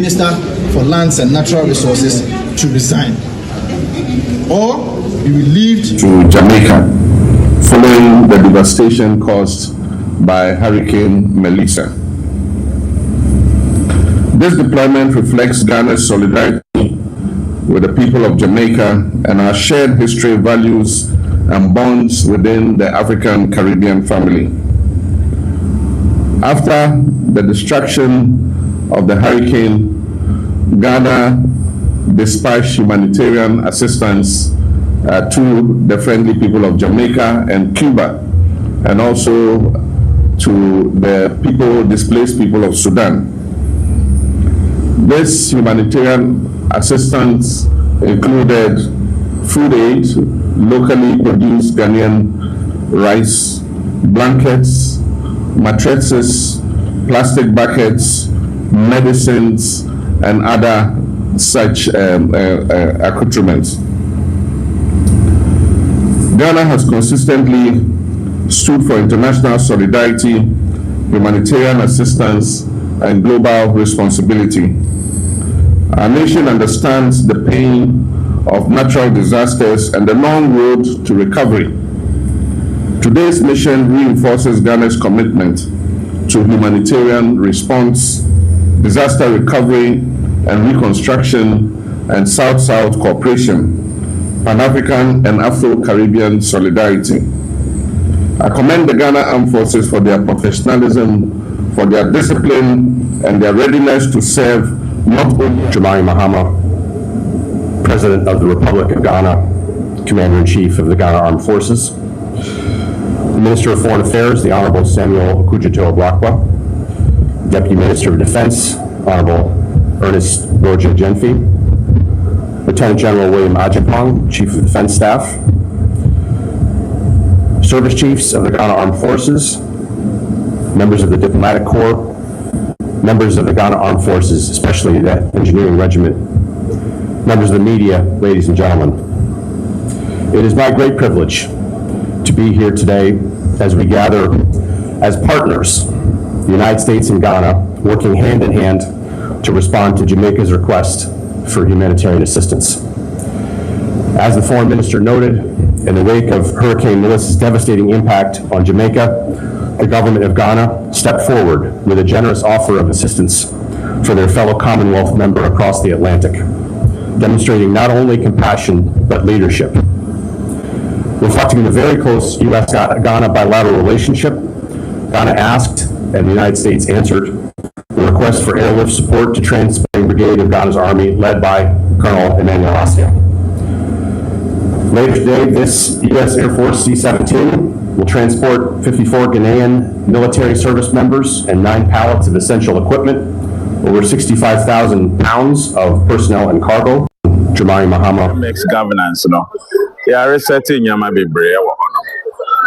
Minister for Lands and Natural Resources to resign, or he will leave to Jamaica following the devastation caused by Hurricane Melissa. This deployment reflects Ghana's solidarity with the people of Jamaica and our shared history, values, and bonds within the African Caribbean family. After the destruction of the hurricane, Ghana dispatched humanitarian assistance to the friendly people of Jamaica and Cuba, and also to the displaced people of Sudan. This humanitarian assistance included food aid, locally produced Ghanaian rice, blankets, mattresses, plastic buckets, medicines, and other such accoutrements. Ghana has consistently stood for international solidarity, humanitarian assistance, and global responsibility. Our nation understands the pain of natural disasters and the long road to recovery. Today's mission reinforces Ghana's commitment to humanitarian response, disaster recovery and reconstruction, and South-South cooperation, Pan-African and Afro-Caribbean solidarity. I commend the Ghana Armed Forces for their professionalism, for their discipline, and their readiness to serve not only Dramani Mahama, President of the Republic of Ghana, Commander-in-Chief of the Ghana Armed Forces, the Minister of Foreign Affairs, the Honorable Samuel Okudzeto-Ablakwa, Deputy Minister of Defense, Honorable Ernest Borja Genfi, Lieutenant General William Ajapong, Chief of Defense Staff, Service Chiefs of the Ghana Armed Forces, members of the Diplomatic Corps, members of the Ghana Armed Forces, especially the Engineering Regiment, members of the media, ladies and gentlemen. It is my great privilege to be here today as we gather as partners, the United States and Ghana, working hand in hand to respond to Jamaica's request for humanitarian assistance. As the Foreign Minister noted, in the wake of Hurricane Melissa's devastating impact on Jamaica, the government of Ghana stepped forward with a generous offer of assistance for their fellow Commonwealth member across the Atlantic, demonstrating not only compassion, but leadership. Reflecting the very close U.S.-Ghana bilateral relationship, Ghana asked, and the United States answered, the request for airlift support to Trans-Spain Brigade of Ghana's Army, led by Colonel Emmanuel Assia. Later today, this U.S. Air Force C-17 will transport 54 Ghanaian military service members and 9 pallets of essential equipment, over 65,000 pounds of personnel and cargo. Dramani Mahama. Makes governance, Yeah, resetting Yama be brave.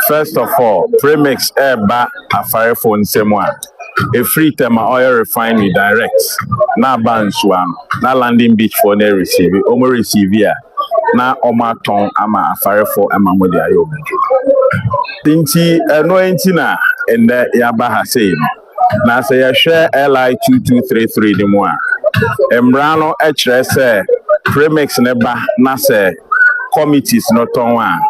First of all, premix airba a fire phone someone. A free time oil refinery direct. Na banswan, na landing beach for ne receive, omo receive ya. Na oma ton ama a fire for ama modi ayo. Tinti no entina and the yaba ha say. Na say ya share LI 2233 the mo. Embrano HRS premix neba na say committees not on one.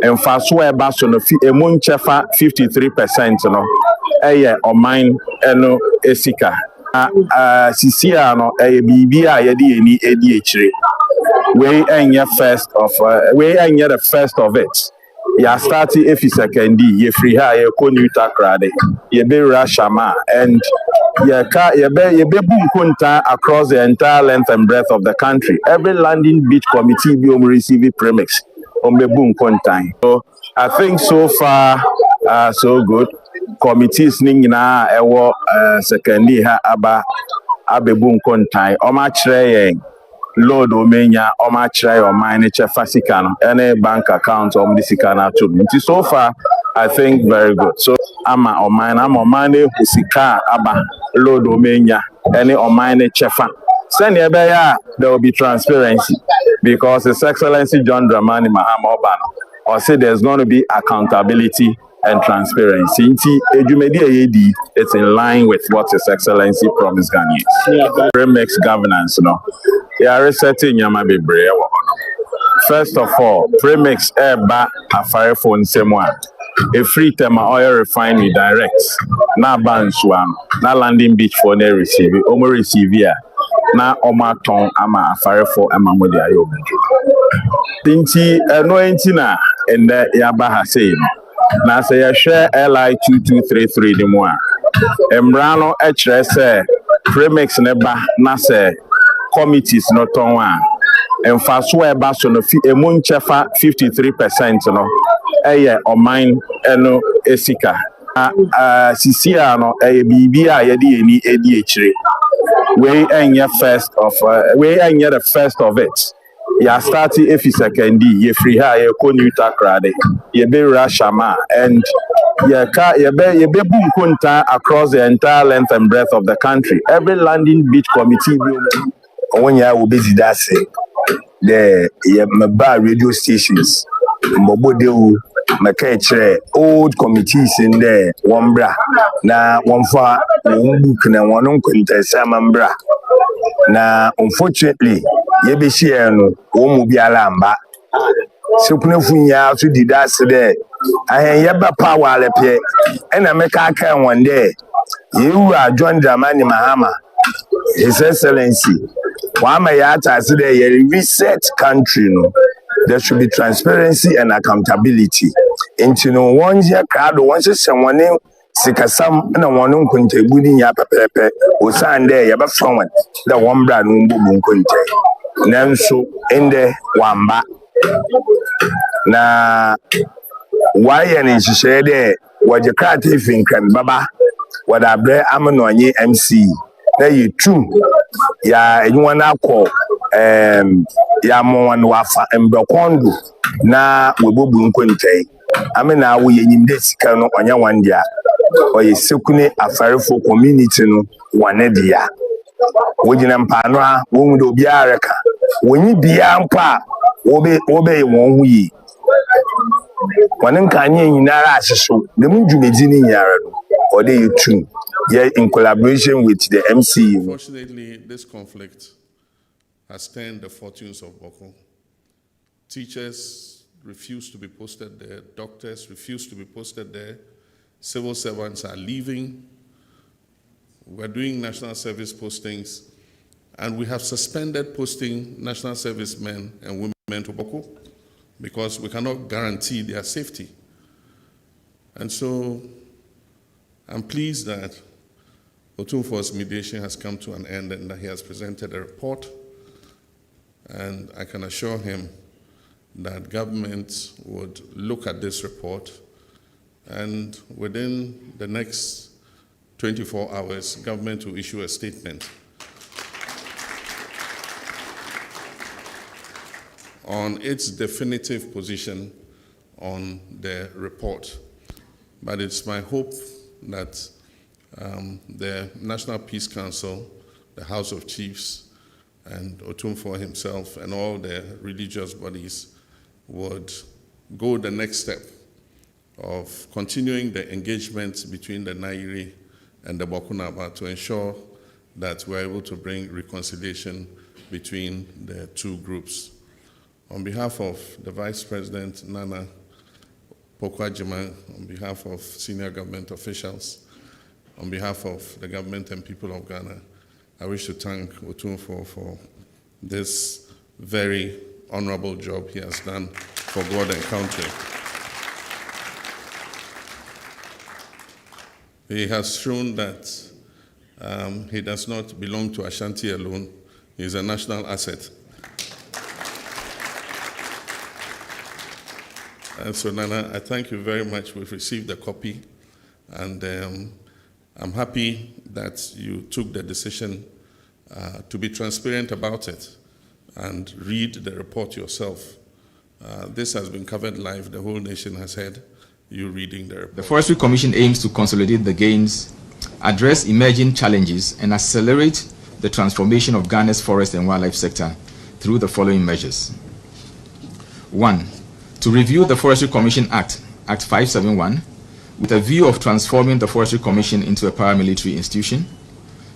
And fast where basso no a moon chefa 53% no or mine eno esika CCA no BBI yedi any ADHD we enya first of we enya the first of it ya start if is second ye free ha ye ko new takrade ye be rashama and ye be boom kunta across the entire length and breadth of the country. Every landing beach committee be receive premix on the boom contain. So I think so far so good. Committees ningina ewo secondly ha aba abeboom contain. Oma chire Lord Omenya, Oma chire or mine fasika no any bank account on the sikana too. So far I think very good. So ama or mine husika aba Lord Omenya any or mine chefa. Send there will be transparency because His Excellency John Dramani Mahama Obano or say there's going to be accountability and transparency. It's in line with what His Excellency promised Ghanaians. Premix governance, resetting Yama be brave. First of all, premix eba afare phone semwa. A free tema oil refinery direct. Na banswan, na landing beach for ne receive. Omo receive ya. Na oma ton ama afare for ama modi ayo. Tinti no entina ende yaba ha say. Na say ya share LI 2233 di mo a. Embrano ekre say premix neba na say committees no ton wa. And fast way back so no chefa 53% no or mine eno esika sisia no bibia ye de ni edihre we enye first of we enye the first of it ya start if second ye free ha ye ko new takrade ye be rashama and ye be boom kunta across the entire length and breadth of the country. Every landing beach committee when ya will be that say the mobile radio stations mobile make old committees in there one bra na one for one book na one contest bra na unfortunately ye be share no one mu biala mba so kuna funya so did that there ahen ye ba power lepie and I make aka one day you are John Dramani Mahama, His Excellency. Wama yata say the reset country no. There should be transparency and accountability. Into no one year crowd once someone sikasam na one kunte ya pepepe o sande ya ba from the one brand mbu kunte. Nanso ende wamba na why ni shishede de waje krate finkan baba wadabre amano anye MC na you true ya anyone akọ ya monwan wafa mbekwondo na webobu nkontai amena wo yenyimde sika no onya wandia oye sekune afarefo community no wanedia wogina mpano a wonwude obi areka wonyi bia mpa wobe won hu yi wanen kanye nyinara ahyeso dem dwumedi ni nyara no ode you true in collaboration with the MC. Unfortunately, this conflict has turned the fortunes of Boko. Teachers refuse to be posted there, doctors refuse to be posted there, civil servants are leaving. We're doing national service postings, and we have suspended posting national service men and women to Boko because we cannot guarantee their safety. And so I'm pleased that Otumfuo's mediation has come to an end and that he has presented a report. And I can assure him that government would look at this report, and within the next 24 hours, government will issue a statement on its definitive position on the report. But it's my hope that the National Peace Council, the House of Chiefs, and Otumfuo himself and all the religious bodies would go the next step of continuing the engagement between the Nairi and the Bokunaba to ensure that we're able to bring reconciliation between the two groups. On behalf of the Vice President, Nana Pokwajima, on behalf of senior government officials, on behalf of the government and people of Ghana, I wish to thank Otumfuo for this very honorable job he has done for God and country. He has shown that he does not belong to Ashanti alone. He is a national asset. And so, Nana, I thank you very much. We've received a copy, and I'm happy that you took the decision to be transparent about it and read the report yourself. This has been covered live. The whole nation has heard you reading the report. The Forestry Commission aims to consolidate the gains, address emerging challenges, and accelerate the transformation of Ghana's forest and wildlife sector through the following measures. 1. To review the Forestry Commission Act, Act 571, with a view of transforming the Forestry Commission into a paramilitary institution,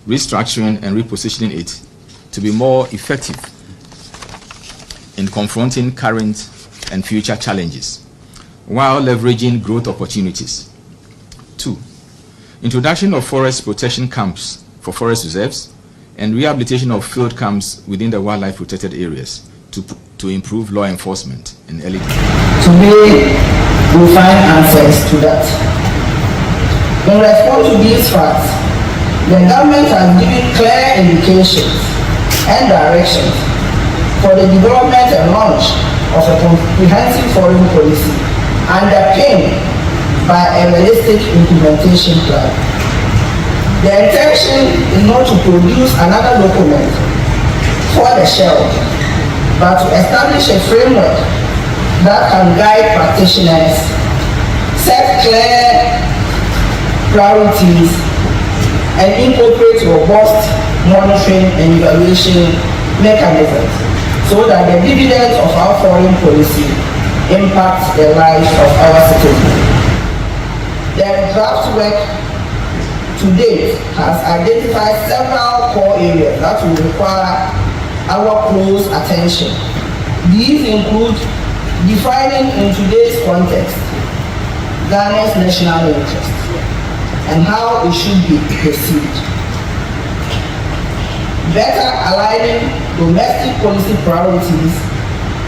restructuring and repositioning it to be more effective in confronting current and future challenges, while leveraging growth opportunities. 2. Introduction of forest protection camps for forest reserves and rehabilitation of field camps within the wildlife protected areas to improve law enforcement and early detection. Today, we'll find answers to that. In response to these facts, the government has given clear indications and directions for the development and launch of a comprehensive foreign policy underpinned by a realistic implementation plan. The intention is not to produce another document for the shelf, but to establish a framework that can guide practitioners, set clear priorities, and incorporate robust monitoring and evaluation mechanisms so that the dividends of our foreign policy impact the lives of our citizens. The draft work to date has identified several core areas that will require our close attention. These include defining in today's context Ghana's national interest and how it should be perceived, better aligning domestic policy priorities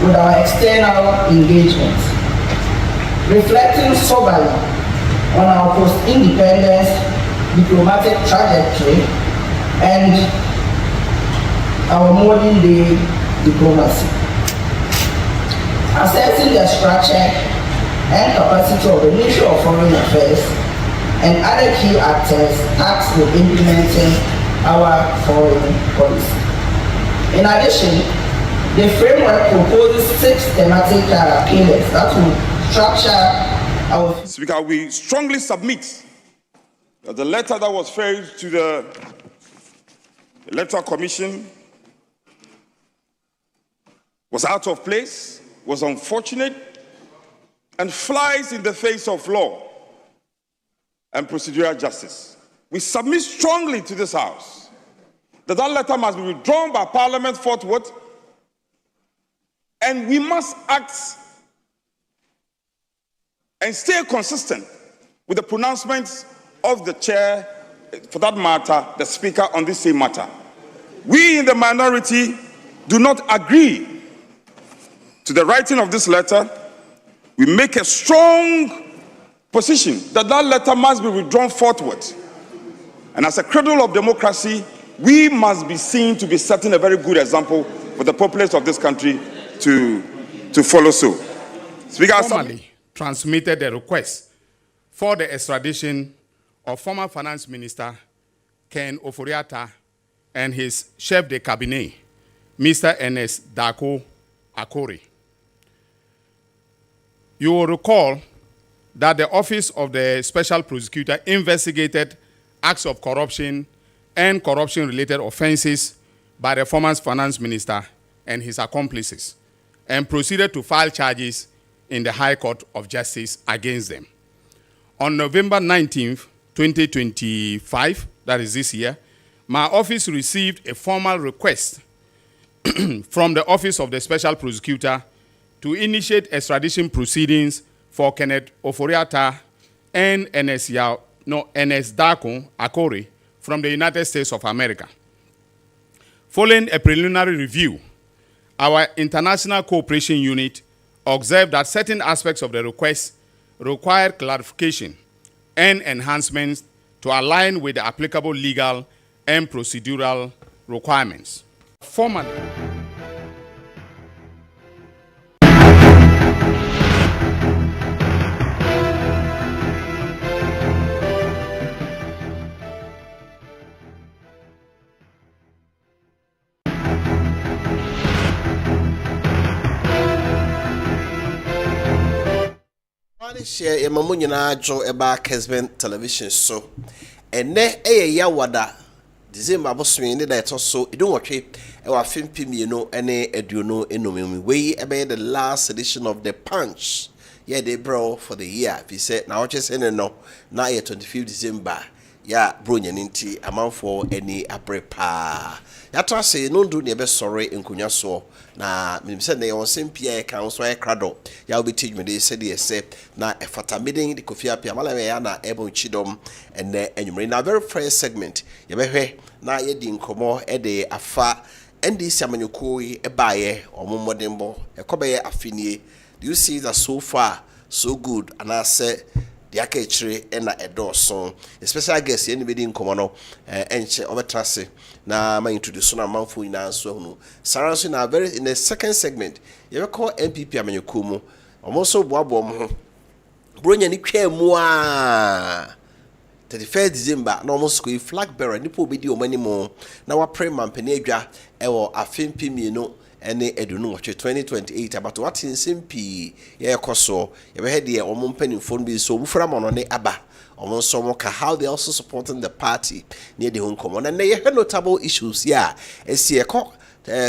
with our external engagements, reflecting soberly on our post-independence diplomatic trajectory and our modern day diplomacy, assessing the structure and capacity of the Ministry of Foreign Affairs and other key actors tasked with implementing our foreign policy. In addition, the framework proposes 6 thematic pillars that will structure our... Speaker, we strongly submit that the letter that was filed to the Electoral Commission was out of place, was unfortunate, and flies in the face of law and procedural justice. We submit strongly to this House that that letter must be withdrawn by Parliament forthwith, and we must act and stay consistent with the pronouncements of the chair, for that matter, the Speaker, on this same matter. We in the minority do not agree to the writing of this letter. We make a strong position that that letter must be withdrawn forthwith. And as a cradle of democracy, we must be seen to be setting a very good example for the populace of this country to follow suit. Speaker, formally transmitted the request for the extradition of former Finance Minister Ken Ofori-Atta and his chef de cabinet, Mr. Ernest Darko Akori. You will recall that the Office of the Special Prosecutor investigated acts of corruption and corruption-related offenses by the former Finance Minister and his accomplices, and proceeded to file charges in the High Court of Justice against them. On November 19th, 2025, that is this year, my office received a formal request from the Office of the Special Prosecutor to initiate extradition proceedings for Kenneth Ofori-Atta and Ernest Darko Akori from the United States of America. Following a preliminary review, our International Cooperation Unit observed that certain aspects of the request required clarification and enhancements to align with the applicable legal and procedural requirements. Formally, share a mamunyana jo eba Kessben television so ene ya wada December boswe ne da eto so edunwotwe e wa fimpi mienu ene aduonu enumemi we ebe the last edition of the Punch yeah they bro for the year if say na what say no na 25 December ya bro nyaninti amanfo any aprepa ya to say no do ne be sorry nkunya so na minim say na yon sempia kan so e krado ya obeti dwumede say de say na efata meden de Kofi Appiah malame ya na ebon chidom ene enwumre na very first segment ye behwe na ye di nkomo e de afa NDC amanyoko yi ebaye omomodembo ekobeye afinie. Do you see that so far so good and I say the akechire na edoson especially guest anybody nkomo no enche obetrase na ma introduce na manfo ina so hunu saranso na very in the second segment you call MPP amanyoko mu omoso boabo mo bronya ni twemu a 31st December na almost go flag bearer nipo obedi omanimo na wa pray mampani adwa ewo afempi mienu ene edunu 2028 about what in simpi ye ekoso ye be head ye omompani phone bi so bufra mono ne aba omo so mo ka how they also supporting the party near the home common and ye notable issues ya esi ekọ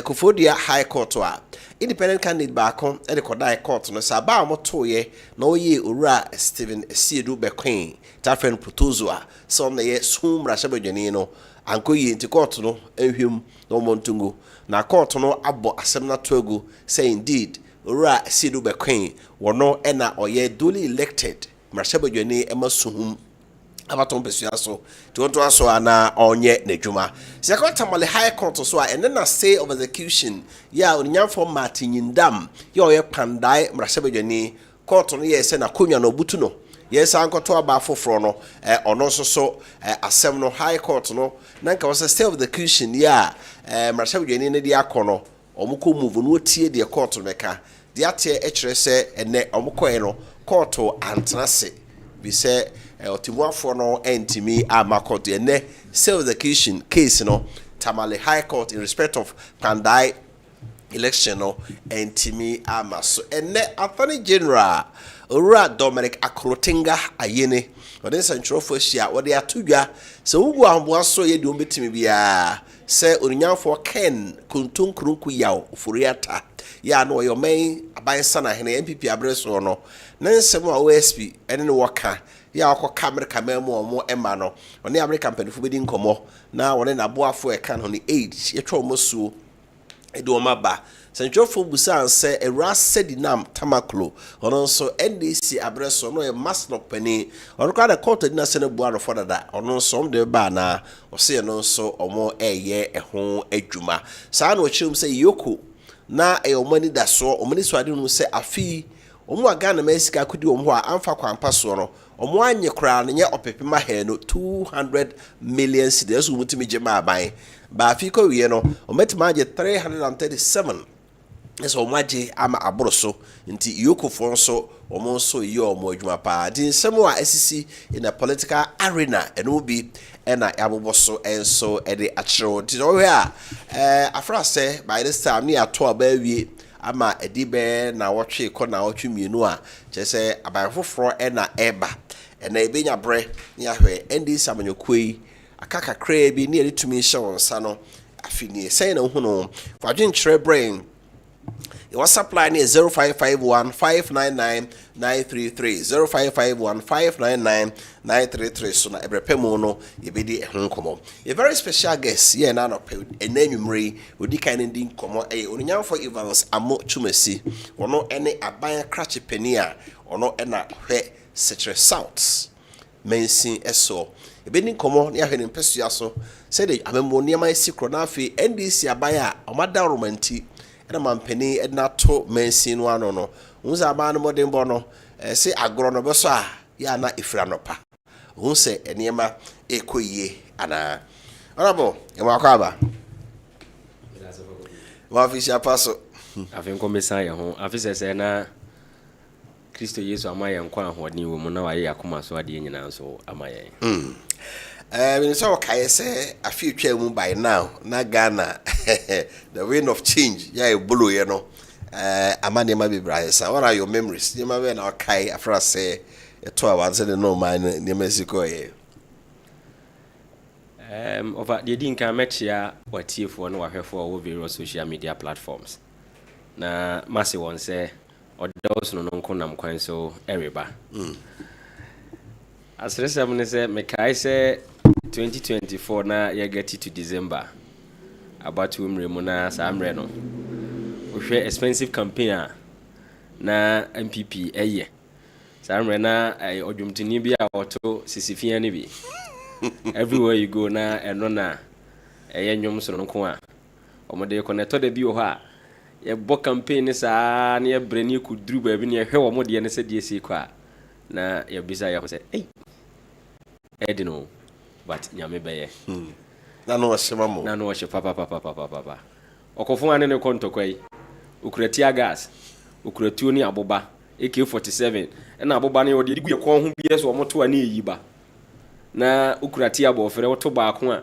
Kofodia High Court wa independent candidate back on the Kodai Court no saba motoye no ye ura Stephen Siedu Bequin tafen protozua so na ye sum rashabedwani no anko ye nti court no ehwem no montungu na court no abo asem na togu say indeed ura Siedu Bequin wono ena oye duly elected rashabedwani emasuhum abaton pesua so to aso ana onye nedwuma se akwata high court so and then a say of execution ya onyamfo Martin Yindam ya oye pandai mrasebedwani court no ye se na konwa no butu no yes ankoto aba foforo no ono so asem no high court no na nka was stay of execution ya mrasebedwani ne dia akono omukọ move no tie de court meka de ate ekire se ene omukọ no court antrase bi se otimuafo no entimi amakoto ene self execution case no Tamale High Court in respect of Pandai election no entimi amaso ene Attorney General Ora Dominic Akrotinga ayene ode santrofo hia ode atodwa se wugu amboa so ye de ombetimi bia se onyamfo Ken kuntunkrunku yaw furiata ya no yo main abansa na hene MPP abreso no nansem a OSP ene no waka ya akọ America memu omo ema no oni America mpanyfo bedi nkomo na woni na boafo e kan ho ni age yetwa omosuo edo omaba sanchofo busa anse ewra sedinam tamaklo ono so NDC abreso no e masno pani ono kwa da court dina se na bua no fodada ono so de ba na o se no so omo eye eho adwuma saa na o chirum se yoko na e omani da so omani so ade no se afi omo aga na mesika kudi omo a amfa kwampa so no omo anye kra na nye opepema he no 200 million cedis umutimi jema aban ba afi ko wie no ometima age 337 eso omaje ama aboroso nti yokofo nso omo nso yi omo adwuma pa din semo a asisi in a political arena eno bi ena yaboboso enso ede achiro nti no we a afra say by this time ni ato aba wie ama edibe na wotwe ko na wotwe mienu a chese abayfoforo ena eba ena ebenya bre nya hwe NDC amanyokoi akaka kra bi ne ede tumi hye wonsa no afini say na hu no fadwen kire brain your supply is 0551-599-933 0551-599-933 so na ebrepemu no yebedi ehunkomo a very special guest here na no enanwumre odi kan ndi nkomo onyamfo Evans Amo Chumesi ono ene aban krache penia ono ena hwe Citre South mensin eso ebedi nkomo ne ahwe ne mpesua so say de amemo niam sikro na afi NDC aban a omada romanti ena mampeni edna to mensin no ano no unza ba no modern bono se agro no beso a ya na ifra no pa unse eniema ekoyie ana orabo e makwaba wa fisha paso afenko mesan ye ho afise se na Kristo Yesu amaye nkwa ahodi wo mu na waye yakoma so ade nyina so amaye when so kai say a few mu by now na Ghana the wind of change ya ebulu ye no amane ma bibra sa what are your memories you ma be na kai afra say to awanse the no man ne Mexico ye over the din kan mechia watiefo no wahwefo wo various social media platforms na mase won say ɔdɔɔso no nko nam kwan so ɛreba asresɛm ne sɛ mekae sɛ 2024 na yɛgati to December abatoɔ mmerɛ mu na saa mmerɛ no wohwɛ expensive campaign a na MPP ɛyɛ saa mmerɛ na ɔdwomtoni bi a ɔto sisifia no bi everywhere you go na ɛno na ɛyɛ nnwom so no nko a ɔmode kɔnɛtɔ da bi wɔ hɔ a yɛbɔ campaign ne saa na yɛbrɛ ne yɛkɔduru baabi ne yɛhwɛ wɔ modeɛ ne sɛdeɛ si kɔ a na yɛbisa yɛho sɛ ei ɛde no but nyame bɛyɛ na no wɔhyɛ papapapapapa ɔkɔfo ane ne kɔntɔkwa yi okura tia gas okura tuo ne aboba AK-47 ɛna aboba ne wɔde gu yɛ kɔn ho biɛ so ɔmoto a ne ɛyi ba na okura tia bɔfrɛ wɔto baako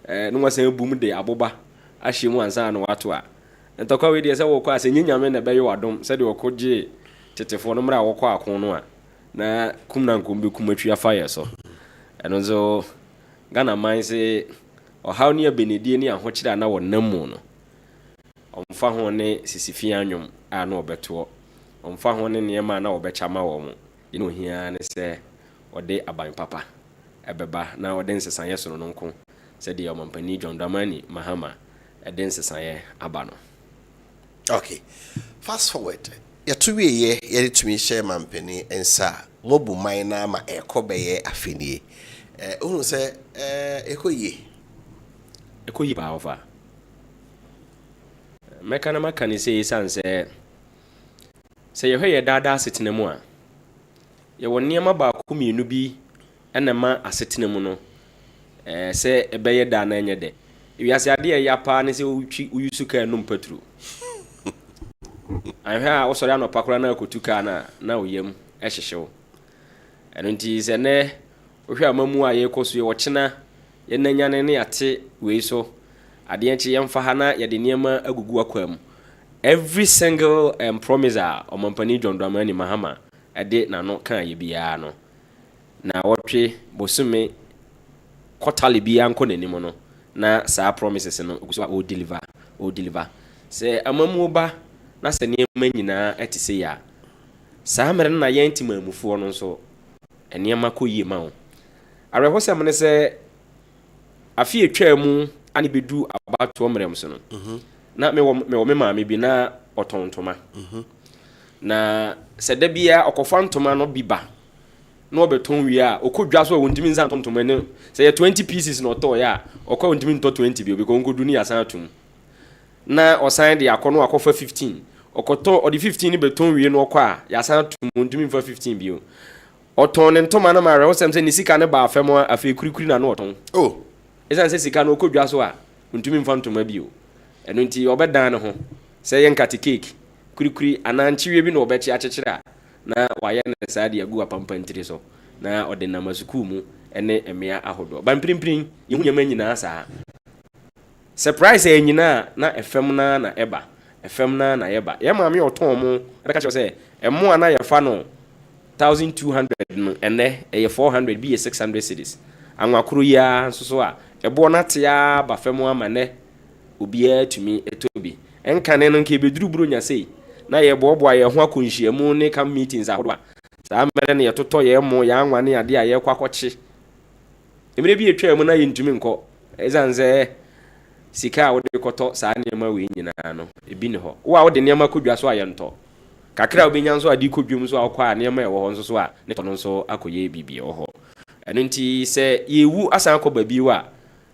a no wasan bum de aboba ahyɛ mu ansa na wato a ntɔkwa we deɛ sɛ wɔkɔ a sɛ nyame na bɛyɛ wadom sɛ de wɔkɔ gye tetefoɔ no mra wɔkɔ ako no a na kum na nkom bɛkum atwi afa yɛ so ɛno nso Ghana man sɛ ɔhaw ne abenedie ne ahokyerɛ a na wɔnam mu no ɔmfa ho ne sisifia anwom a na ɔbɛtoɔ ɔmfa ho ne nneɛma a na wɔbɛkya ma wɔ mo yɛne ohia ne sɛ ɔde aban papa ɛbɛba na ɔde nsesaeɛ sono no nko sɛdeɛ ɔmampani John Dramani Mahama ɛde nsesaeɛ aba no. Okay, fast forward yɛto wieɛ yɛde tumi hyɛ mampani nsa wɔbu man na ama ɛkɔ bɛyɛ afenie ohunu sɛ ɛkɔ baa ɔfa mɛka na maka ne sɛ yɛsiane sɛ yɛhwɛ yɛ daadaa asetena mu a yɛwɔ nneɛma baako mmienu bi ɛna ma asetena mu no sɛ ɛbɛyɛ daa na ɛnyɛ dɛ wiase adeɛ ɛyɛ paa ne sɛ woyi so kaa nom paturo ahwɛ a wosɔre anɔpa koraa na akɔtu kaa na woyam ɛhyehyew ɛno nti sɛ nɛ wohwɛ amamu a yɛkɔ so yɛwɔkyena yɛnanyane ne yɛate wei so adeɛ nkye yɛmfa ha na yɛde nneɛma agugu akwa mu every single promise a ɔmampani John Dramani Mahama ɛde n'ano kaa yɛ biara no na wɔtwe bosome kɔtale biara nkɔ n'anim no na saa promises no ogu so a ɔdeliver sɛ amamu ba na sɛ nneɛma nyinaa ɛte sɛ yɛ a saa mmerɛ no na yɛn timamufoɔ no nso nneɛma kɔ yie ma wo awerɛhosɛm ne sɛ afi etwa mu ane bɛdu abatoɔ mmerɛm so no na mewɔ me maame bi na ɔtɔn ntoma na sɛ da bia ɔkɔfa ntoma no bi ba na ɔbɛtɔn wie a ɔkɔdwa so a wɔntumi nsa ntoma no sɛ yɛ 20 pieces na ɔtɔɔ yɛ a ɔkɔ wɔntumi ntɔ 20 bio bɛkɔ nkɔdu ne yɛasan atom na ɔsan de akɔ no akɔfa 15 ɔkɔtɔ ɔde 15 ne bɛtɔn wie no ɔkɔ a yɛasan atom wɔntumi mfa 15 bio ɔtɔn ne ntoma no ma awerɛhosɛm sɛ ne sika ne ba afɛm a afei kurikuri na no ɔtɔn ɛsiane sɛ sika no ɔkɔdwa so a ɔntumi mfa ntoma bio ɛno nti ɔbɛdan ne ho sɛ yɛ nkate cake kurikuri anaa nkyewie bi na ɔbɛkye akyekyere a na wayɛ ne saa de agu apampantiri so na ɔde nam asukuu mu ne mmea ahodoɔ ba mpirimpirim yɛhu nyɛma nyinaa saa surprise ɛ nyinaa na ɛfam na ɛba ɛfam na yɛba yɛ maame ɔtɔn mu ɛbɛka kyerɛ sɛ ɛmo a na yɛfa no 1200 no ɛnɛ ɛyɛ 400 bi yɛ 600 cedis anwakoro yi a nso so a ɛboɔ no atea ba fam ama nɛ obiara tumi ɛtɔ bi ɛnkane no nka ɛbɛduru buro nya sei na yɛboaboa yɛn ho akɔnhyiamu ne kam meetings ahodoɔ a saa mmerɛ no yɛtotɔ yɛn mo yɛn anwa ne adeɛ a yɛkɔ akɔkye mmerɛ bi yɛtwa mu na yɛntumi nkɔ ɛsiane sɛ sika a wode kɔtɔ saa nneɛma wei nyinaa no ebi ne hɔ wo a wode nneɛma kɔdwa so a yɛntɔ kakra wobɛnya nso a de kɔdwam so a wokɔ a nneɛma ɛwɔ hɔ nso so a ne tɔ no nso akɔyɛ biribi wɔ hɔ ɛno nti sɛ yɛwu asan akɔ baabi wo a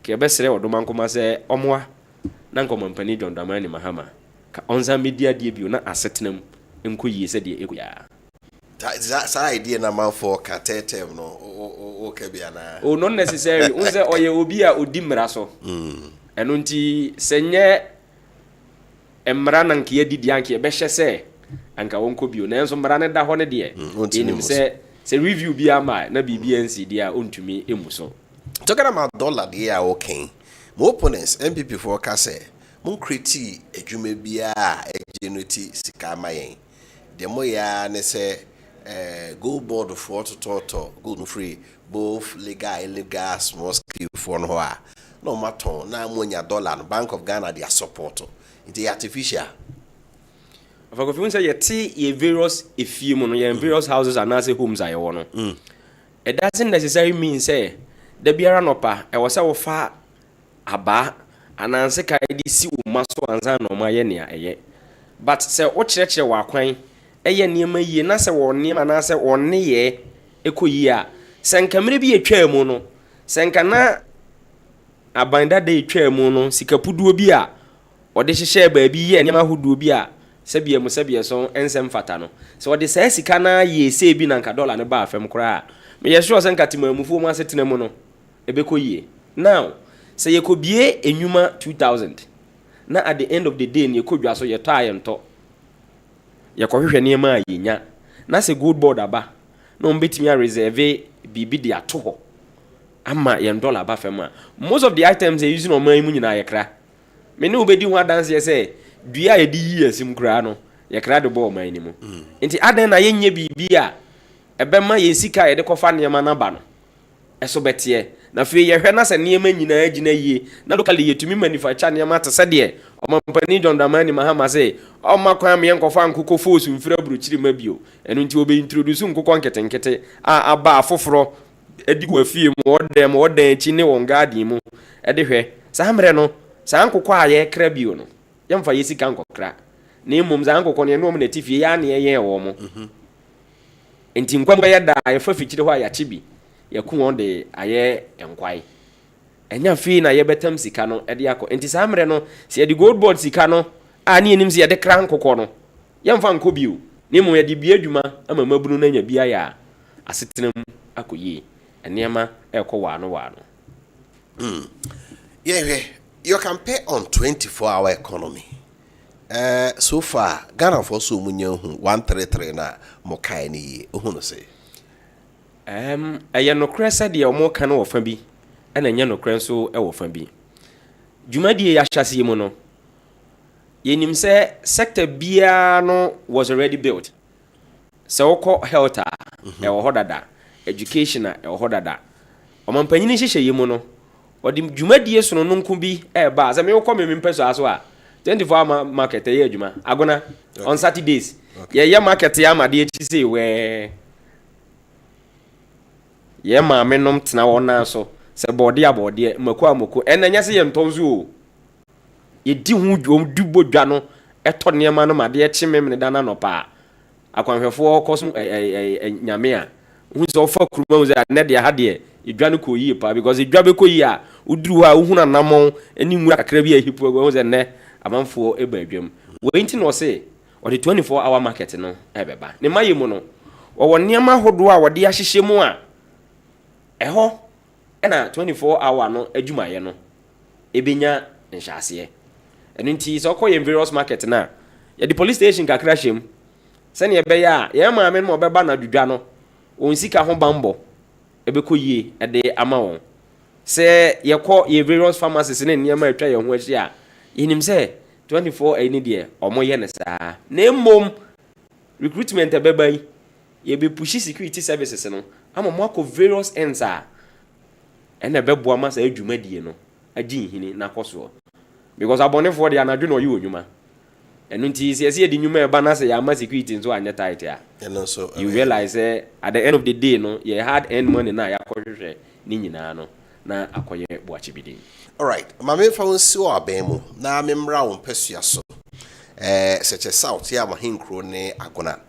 ka yɛbɛsrɛ ɔdoma nkɔma sɛ ɔmoa na nkɔmampani John Dramani Mahama ka ɔnsan bɛdi adeɛ bio na asetenam nkɔ yie sɛdeɛ ɛkɔ yaa saa idea na manfoɔ ka tɛtɛm no woka bi anaa not necessary wo sɛ ɔyɛ obi a ɔdi mmara so ɛno nti sɛ nyɛ mmara na nka yɛdidi anka yɛbɛhyɛ sɛ anka wɔnkɔ bio nanso mmara ne da hɔ ne deɛ ɛnim sɛ review bi ama na biribi ansi deɛ a ɔntumi ɛmu so talking about dollar deɛ a wɔkɛn my opponents MPP for ka sɛ mon kriti adwuma biara a ɛgenerate sika ama yɛn deɛ mo yɛ ne sɛ gold board for to gold free both legal illegal small scale for no hɔ a no matter na mo nya dollar no Bank of Ghana they support it artificial Wofa Kofi say yɛte ye various efie mu no ye various houses and as homes aye wo no. It doesn't necessarily mean say the biara nopa e wo say wo fa aba ananse ka di si wo maso anza no ma ye ne eye. But say wo kyerɛkyerɛ wa kwan eye niema yie na say wo niema na say wo ne ye ekoyi a senkamre bi etwa mu no senkana abanda de etwa mu no sikapuduo bi a ode hyehye ba bi ye niema hoduo bi a sebie so ensem fata no so ode say sika na ye se bi na nka dollar ne ba afem kora me ye sure senka timamufu mu asetena mu no ebekoyie now say ye kobie enwuma 2000 na at the end of the day ne kodwa so ye to ayento ye kohwehwe niema a yenya na say good board aba no mbetimi a reserve bibi de ato ho ama ye dollar ba fam a most of the items they using on man mu nyina ye kra me ne obedi ho dance ye say dua ye di yi asim kra no ye kra de ball man ni mu enti adan na ye nye bibi a ebema ye sika ye de kofa niema na ba no eso betie na fe ye hwe na se niema nyina agina yie na locally yetumi manufacture niema te se de omampani John Dramani Mahama say o makwan me enkofa nkoko fosu mfira buruchiri mabio enu nti obe introduce nkoko nketenkete a aba afoforo edi kwa fie mu odan chi ne won garden mu e de hwe sa mre no sa nkoko a ye kra bio no yemfa ye sika nkokra na emom za nkoko ne no na tifie ya ne ye wo mo enti nkwamba ye da ye fa fichire ho ya chibi ye ku on de aye enkwai enya fi na ye betam sika no e de akọ enti sa mre no se de gold board sika no a ne enim se ye de kra nkoko no yemfa nko bio na emom ye de bia adwuma ama mabunu na nya bia ya asetenam akoyi enema ekọ wano You compare on 24-hour economy. So far, Ghana for so munyo 133 na mokai ni ohuno say. Aya no kresa de omo kan wo fa bi. Ana nya no krenso e wo fa bi. Dwumadi ya hyase mu no. Yenim say sector bia no was already built. So woko health e wo hodada, education e wo hodada. Omampanyini hyehye yemu no. Odi dwumadie so no nko bi e ba za me wokọ me mpeso aso a 24-hour market ye adwuma agona on Saturdays ye market ya amade echi say we ye ma menom tena wona so se bode mako enanya se ye ntonzo o ye di hu dwom dubodwa no eto niema no made echi memne dana no pa akwanhwefo koso nyame a hu so fa kuruma hu za ne de ha de idwa no ko yi pa because idwa be ko yi a uduru a uhuna namon eni nwura kakra bi a hipu go ze ne amanfo eba adwam we nti no say o the 24-hour market no ebeba ne mayemu no wo niema hodo a wo de ahyehye mu a eho na 24-hour no adwumaye no ebenya nhyaase enu nti so koye various market na ye the police station kakra hjem se ne ebe ya ye ma me no obeba na dudwa no on sika ho bambo ebekoyie ede ama won se yekọ ye various pharmacies ne niema atwa ye ho ahia a yenim se 24 ani de omoye ne saa na emom recruitment ebebai ye be push security services no ama mo akọ various ends a ene bebo ama sa adwumadie no agi hini na koso because abonefo de anadwe no ye onwuma enu nti se de nwuma eba na se ya ama security nso anya tight a so you realize at the end of the day no ye hard earned money na yakohwehwe ni nyina no na akoye boachibidi. All right, mame fa won si o abemu na memra won pesua so seche south ya mahinkro ne agona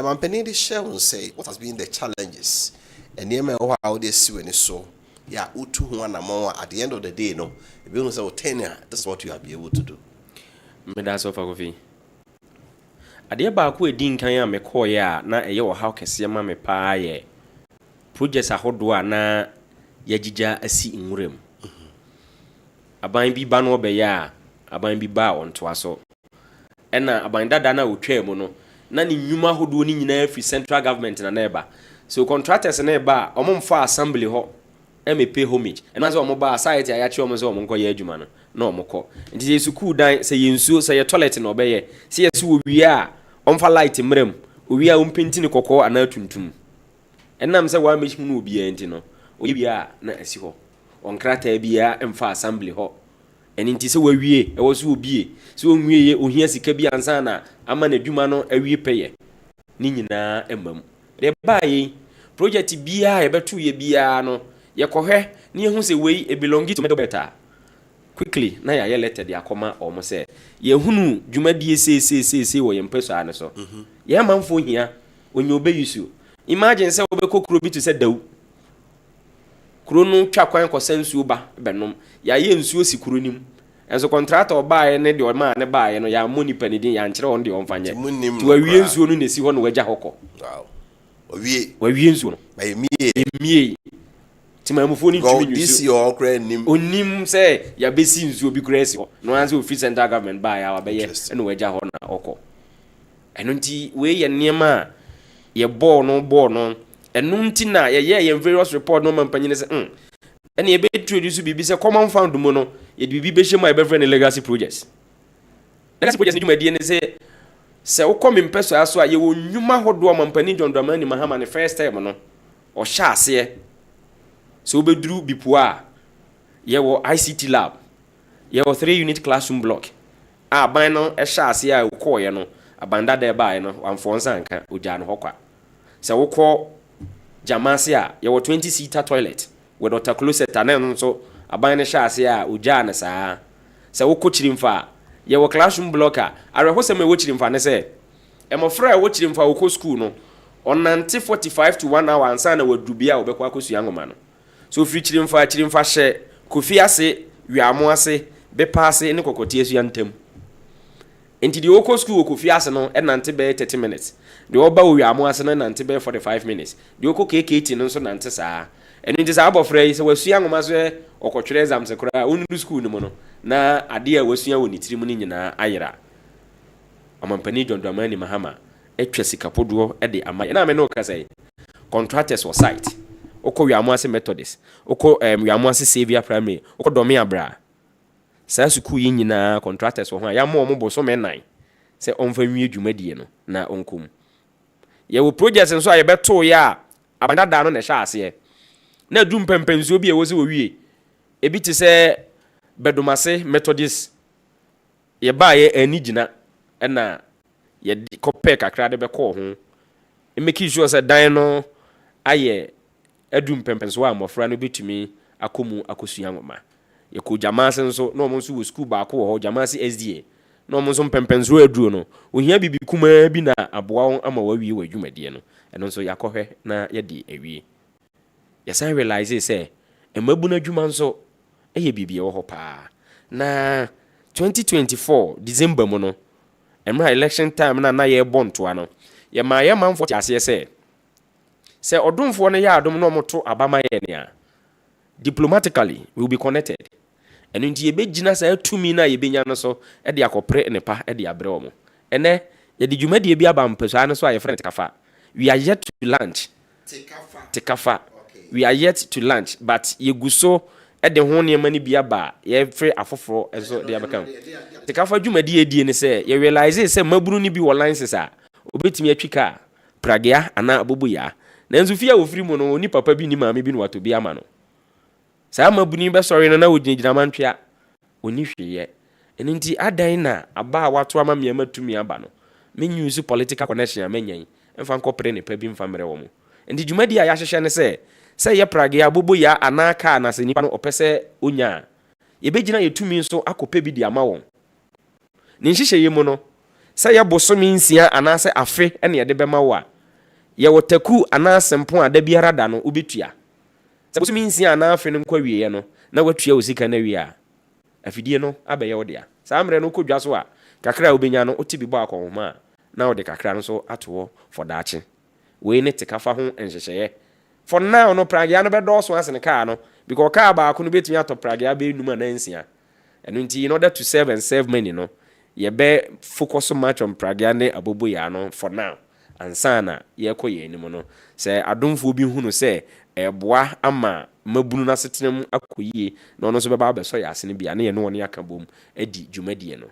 mampeni de share won say what has been the challenges and yema how they see when so ya utu ho anamon at the end of the day no e be won say tenure this is what you have been able to do. Me da so fa kofi ade ba ko edin kan ya me koye a na eye wo how kese ma me pa ye projects ahodo a na yagija asi nwurem aban bi ba no be ya aban bi ba on to aso ena aban dada na otwa mu no na ni nnwuma ahodo ni nyina free central government na eba so contractors na eba omomfa assembly ho pay homage ena so omoba site ya yachi omo so omonko ya adwuma no na omoko nti ye school dan se ye nsuo se ye toilet na obeye se ye se owie a omfa light mrem owie a ompenti ne kokko ana tuntum enam se wa mechi mu obi enti no owie a na asi ho onkrata bia emfa assembly ho ɛno nti sɛ wawie ɛwɔ so obie sɛ onwie ohia sika bi ansa na ama na adwuma no awie pɛyɛ ne nyinaa ɛmam de baayɛ project biara yɛbɛto yɛ biara no yɛkɔhwɛ ne yɛhu sɛ wei belong to medo better quickly na yɛayɛ letter de akɔma ɔmo sɛ yɛhunu dwumadie seesei wɔ yɛn mpɛso ano so yɛn manfo hia onye obɛyusu imagine sɛ wobɛkɔ kuro bi to sɛ daw kuro no twa kwan kɔsa nsuo ba bɛnom yɛayɛ nsuo si kuro nim enso contractor bae ne de ɔma ne bae no ya monipa ne din ya nkyerɛ wɔn de ɔmfa nyɛ to awie nsuo no nesi hɔ no wagya hɔkɔ wawie nsuo no emie timamufo ni ntumi this your okra nim onim sɛ ya besi nsuo bi kura esi hɔ no anse office central government bae ya wabɛyɛ ɛna wagya hɔ na ɔkɔ ɛno nti we yɛ nneɛma a yɛ bɔɔ no ɛno nti na yɛyɛ various report no mampanyine sɛ ɛna yɛbɛintroduce biribi sɛ common fund mu no yɛde biribi bɛhyɛ mu a yɛbɛfrɛ no legacy projects ne dwumadie ne sɛ wokɔ me mpɛ so aso a yɛwɔ nnwuma hodoɔ mampani John Dramani Mahama ne first time no ɔhyɛ aseɛ sɛ wobɛduru bipo a yɛwɔ ICT lab yɛwɔ 3-unit classroom block a ban no ɛhyɛ aseɛ a wokɔɔyɛ no abanda da ɛbaeɛ no wamfoɔ nsa nka ogya no hɔ kwa sɛ wokɔ Jamasi a yɛwɔ 20-seater toilet with water closet and nso aban ne hyɛ ase a ogya ne saa sɛ wokɔ Chirimfa yɛwɔ classroom block a arɛho sɛ me wɔ Chirimfa ne sɛ ɛmɔfra a wɔ Chirimfa wokɔ school no ɔnante 45 to 1 hour ansa na wadubia a wobɛkɔ akɔsua ngoma no so firi Chirimfa hyɛ Kofi ase Wiamo ase Bepa ase ne Kokoti asua ntam enti de wokɔ school wɔ Kofi ase no ɛnante bɛyɛ 30 minutes de oba Wiamo ase no nante bɛyɛ 45 minutes de wokɔ KKT no nso nante saa ɛno nti sɛ abɔfra yi sɛ wasua ngoma so ɔkɔtwerɛ exam se koraa wonu school no mu no na ade a wasua wɔ ne tirim no nyinaa ayera ɔmampani John Dramani Mahama atwa sikapodoɔ de ama na me no ka sɛ contractors wɔ site wokɔ Wiamo ase Methodist wokɔ Wiamo ase Savior Primary wokɔ Dɔme Abra saa school yi nyinaa contractors wɔ ho a yɛama ɔmo bɔ so mɛnan sɛ ɔmfa nwie dwumadie no na ɔnkom yɛwɔ projects nso a yɛbɛtoo yɛ a abandada no na ɛhyɛ aseɛ na du mpɛmpɛnsuo bi a ɛwɔ sɛ wɔwie ebi te sɛ Bɛdomase Methodist yɛbaayɛ ani gyina ɛna yɛde kɔpɛ kakra de bɛkɔɔ ho emeki sure sɛ dan no ayɛ adu mpɛmpɛnsuo a mmɔfra no bɛtumi akɔmu akɔsua ngoma yɛkɔ Jamasi nso na ɔmo nso wɔ school baako wɔ hɔ Jamasi SDA na ɔmo nso mpɛmpɛnsuo aduro no ohia bibi kumaa bi na aboa wɔn ama wawie wɔ adwumadie no ɛno nso yakɔhwɛ na yɛde awie yɛsan realize sɛ mmabu no adwuma nso ɛyɛ biribi ɛwɔ hɔ paa na 2024 December mu no ɛmra election time na yɛbɔ ntoa no yɛma yɛmanfo te aseɛ sɛ ɔdomfoɔ no yɛ adom na ɔmoto abama yɛ nea diplomatically we will be connected ɛno nti yɛbɛgyina saa tumi na yɛbɛnya no so ɛde akɔpre nepa ɛde abrɛ wɔ mo ɛnɛ yɛde dwumadie bi aba mpɛsoa no so a yɛfrɛ no tekafa we are yet to launch tekafa we are yet to launch but yɛgu so ɛde ho nneɛma no bi aba yɛfrɛ afoforɔ ɛso de abɛka tekafa dwumadie die ne sɛ yɛ realize sɛ maburu no bi wɔ license a obɛtumi atwika pragea ana aboboya nanso fie a wofiri mu no oni papa bi ni maame bi no wato bi ama no saa mabuni bɛsɔre no na wogyinagyina mantwea oni hweyɛ ɛno nti adan na aba a wato ama mmeɛma tumi aba no menyi use political connection a menyan ɛmfa nkɔpere ne pa bi mfa mmerɛ wɔ mu nti dwumadi a yɛahyehyɛ ne sɛ yɛ pragea aboboya ana ka na sɛ nipa no ɔpɛ sɛ onya yɛbɛgyina yɛtumi nso akɔpɛ bi de ama wɔn ne nhyehyɛ yɛ mu no sɛ yɛ bosome nsia anaasɛ afe ɛne yɛde bɛma wo a yɛwɔ taku anaasɛ mpo a da biara da no wobɛtua sɛ bosome nsia anaa afe no nkɔ wieɛ no na watua wo sika no awie a afidie no abɛyɛ wo dea saa mmerɛ no wokɔdwa so a kakra a wobɛnya no wote bi bɔ akɔhoma a na wode kakra no so ato hɔ fɔ daakye wei ne tekafa ho nhyehyɛeɛ for now no pragea no bɛdɔɔso asene kaa no because kaa baako no bɛtumi atɔ pragea bɛnum a nansia ɛno nti in order to serve and save money no yɛbɛ focus so much on pragea ne aboboya no for now ansa na yɛkɔ yɛ anim no sɛ adomfoɔ bi hu no sɛ ɛboa ama mabunu no asetena mu akɔ yie na ɔno nso bɛba abɛsɔ yɛ asene bia ne yɛ no wɔne aka bom adi dwumadie no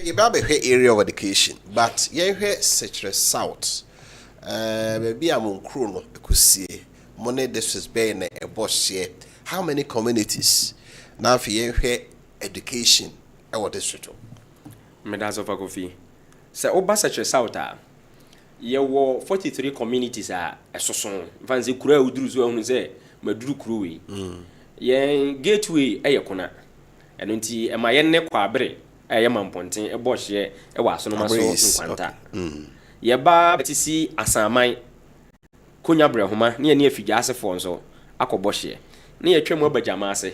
yɛbɛbɛhwɛ area of education but yɛhwɛ Secretary South baabi a mo nkuro no ɛkɔsie mo ne districts bɛyɛ na ɛbɔ hyeɛ how many communities na afei yɛhwɛ education ɛwɔ district Medas of Kofi. Sɛ woba Seche South a yɛwɔ 43 communities a ɛsoso mfa sɛ kuro a woduru so ahunu sɛ maduru kuro wei yɛn gateway ɛyɛ kona ɛno nti ɛma yɛnne kwabere ɛyɛ mampɔnten ɛbɔ hyeɛ ɛwɔ asonoma so nkwanta yɛba betisi asaman konya brɛhoma ne yɛne afigya asefoɔ nso akɔbɔ hyeɛ ne yɛtwa mu abagyama ase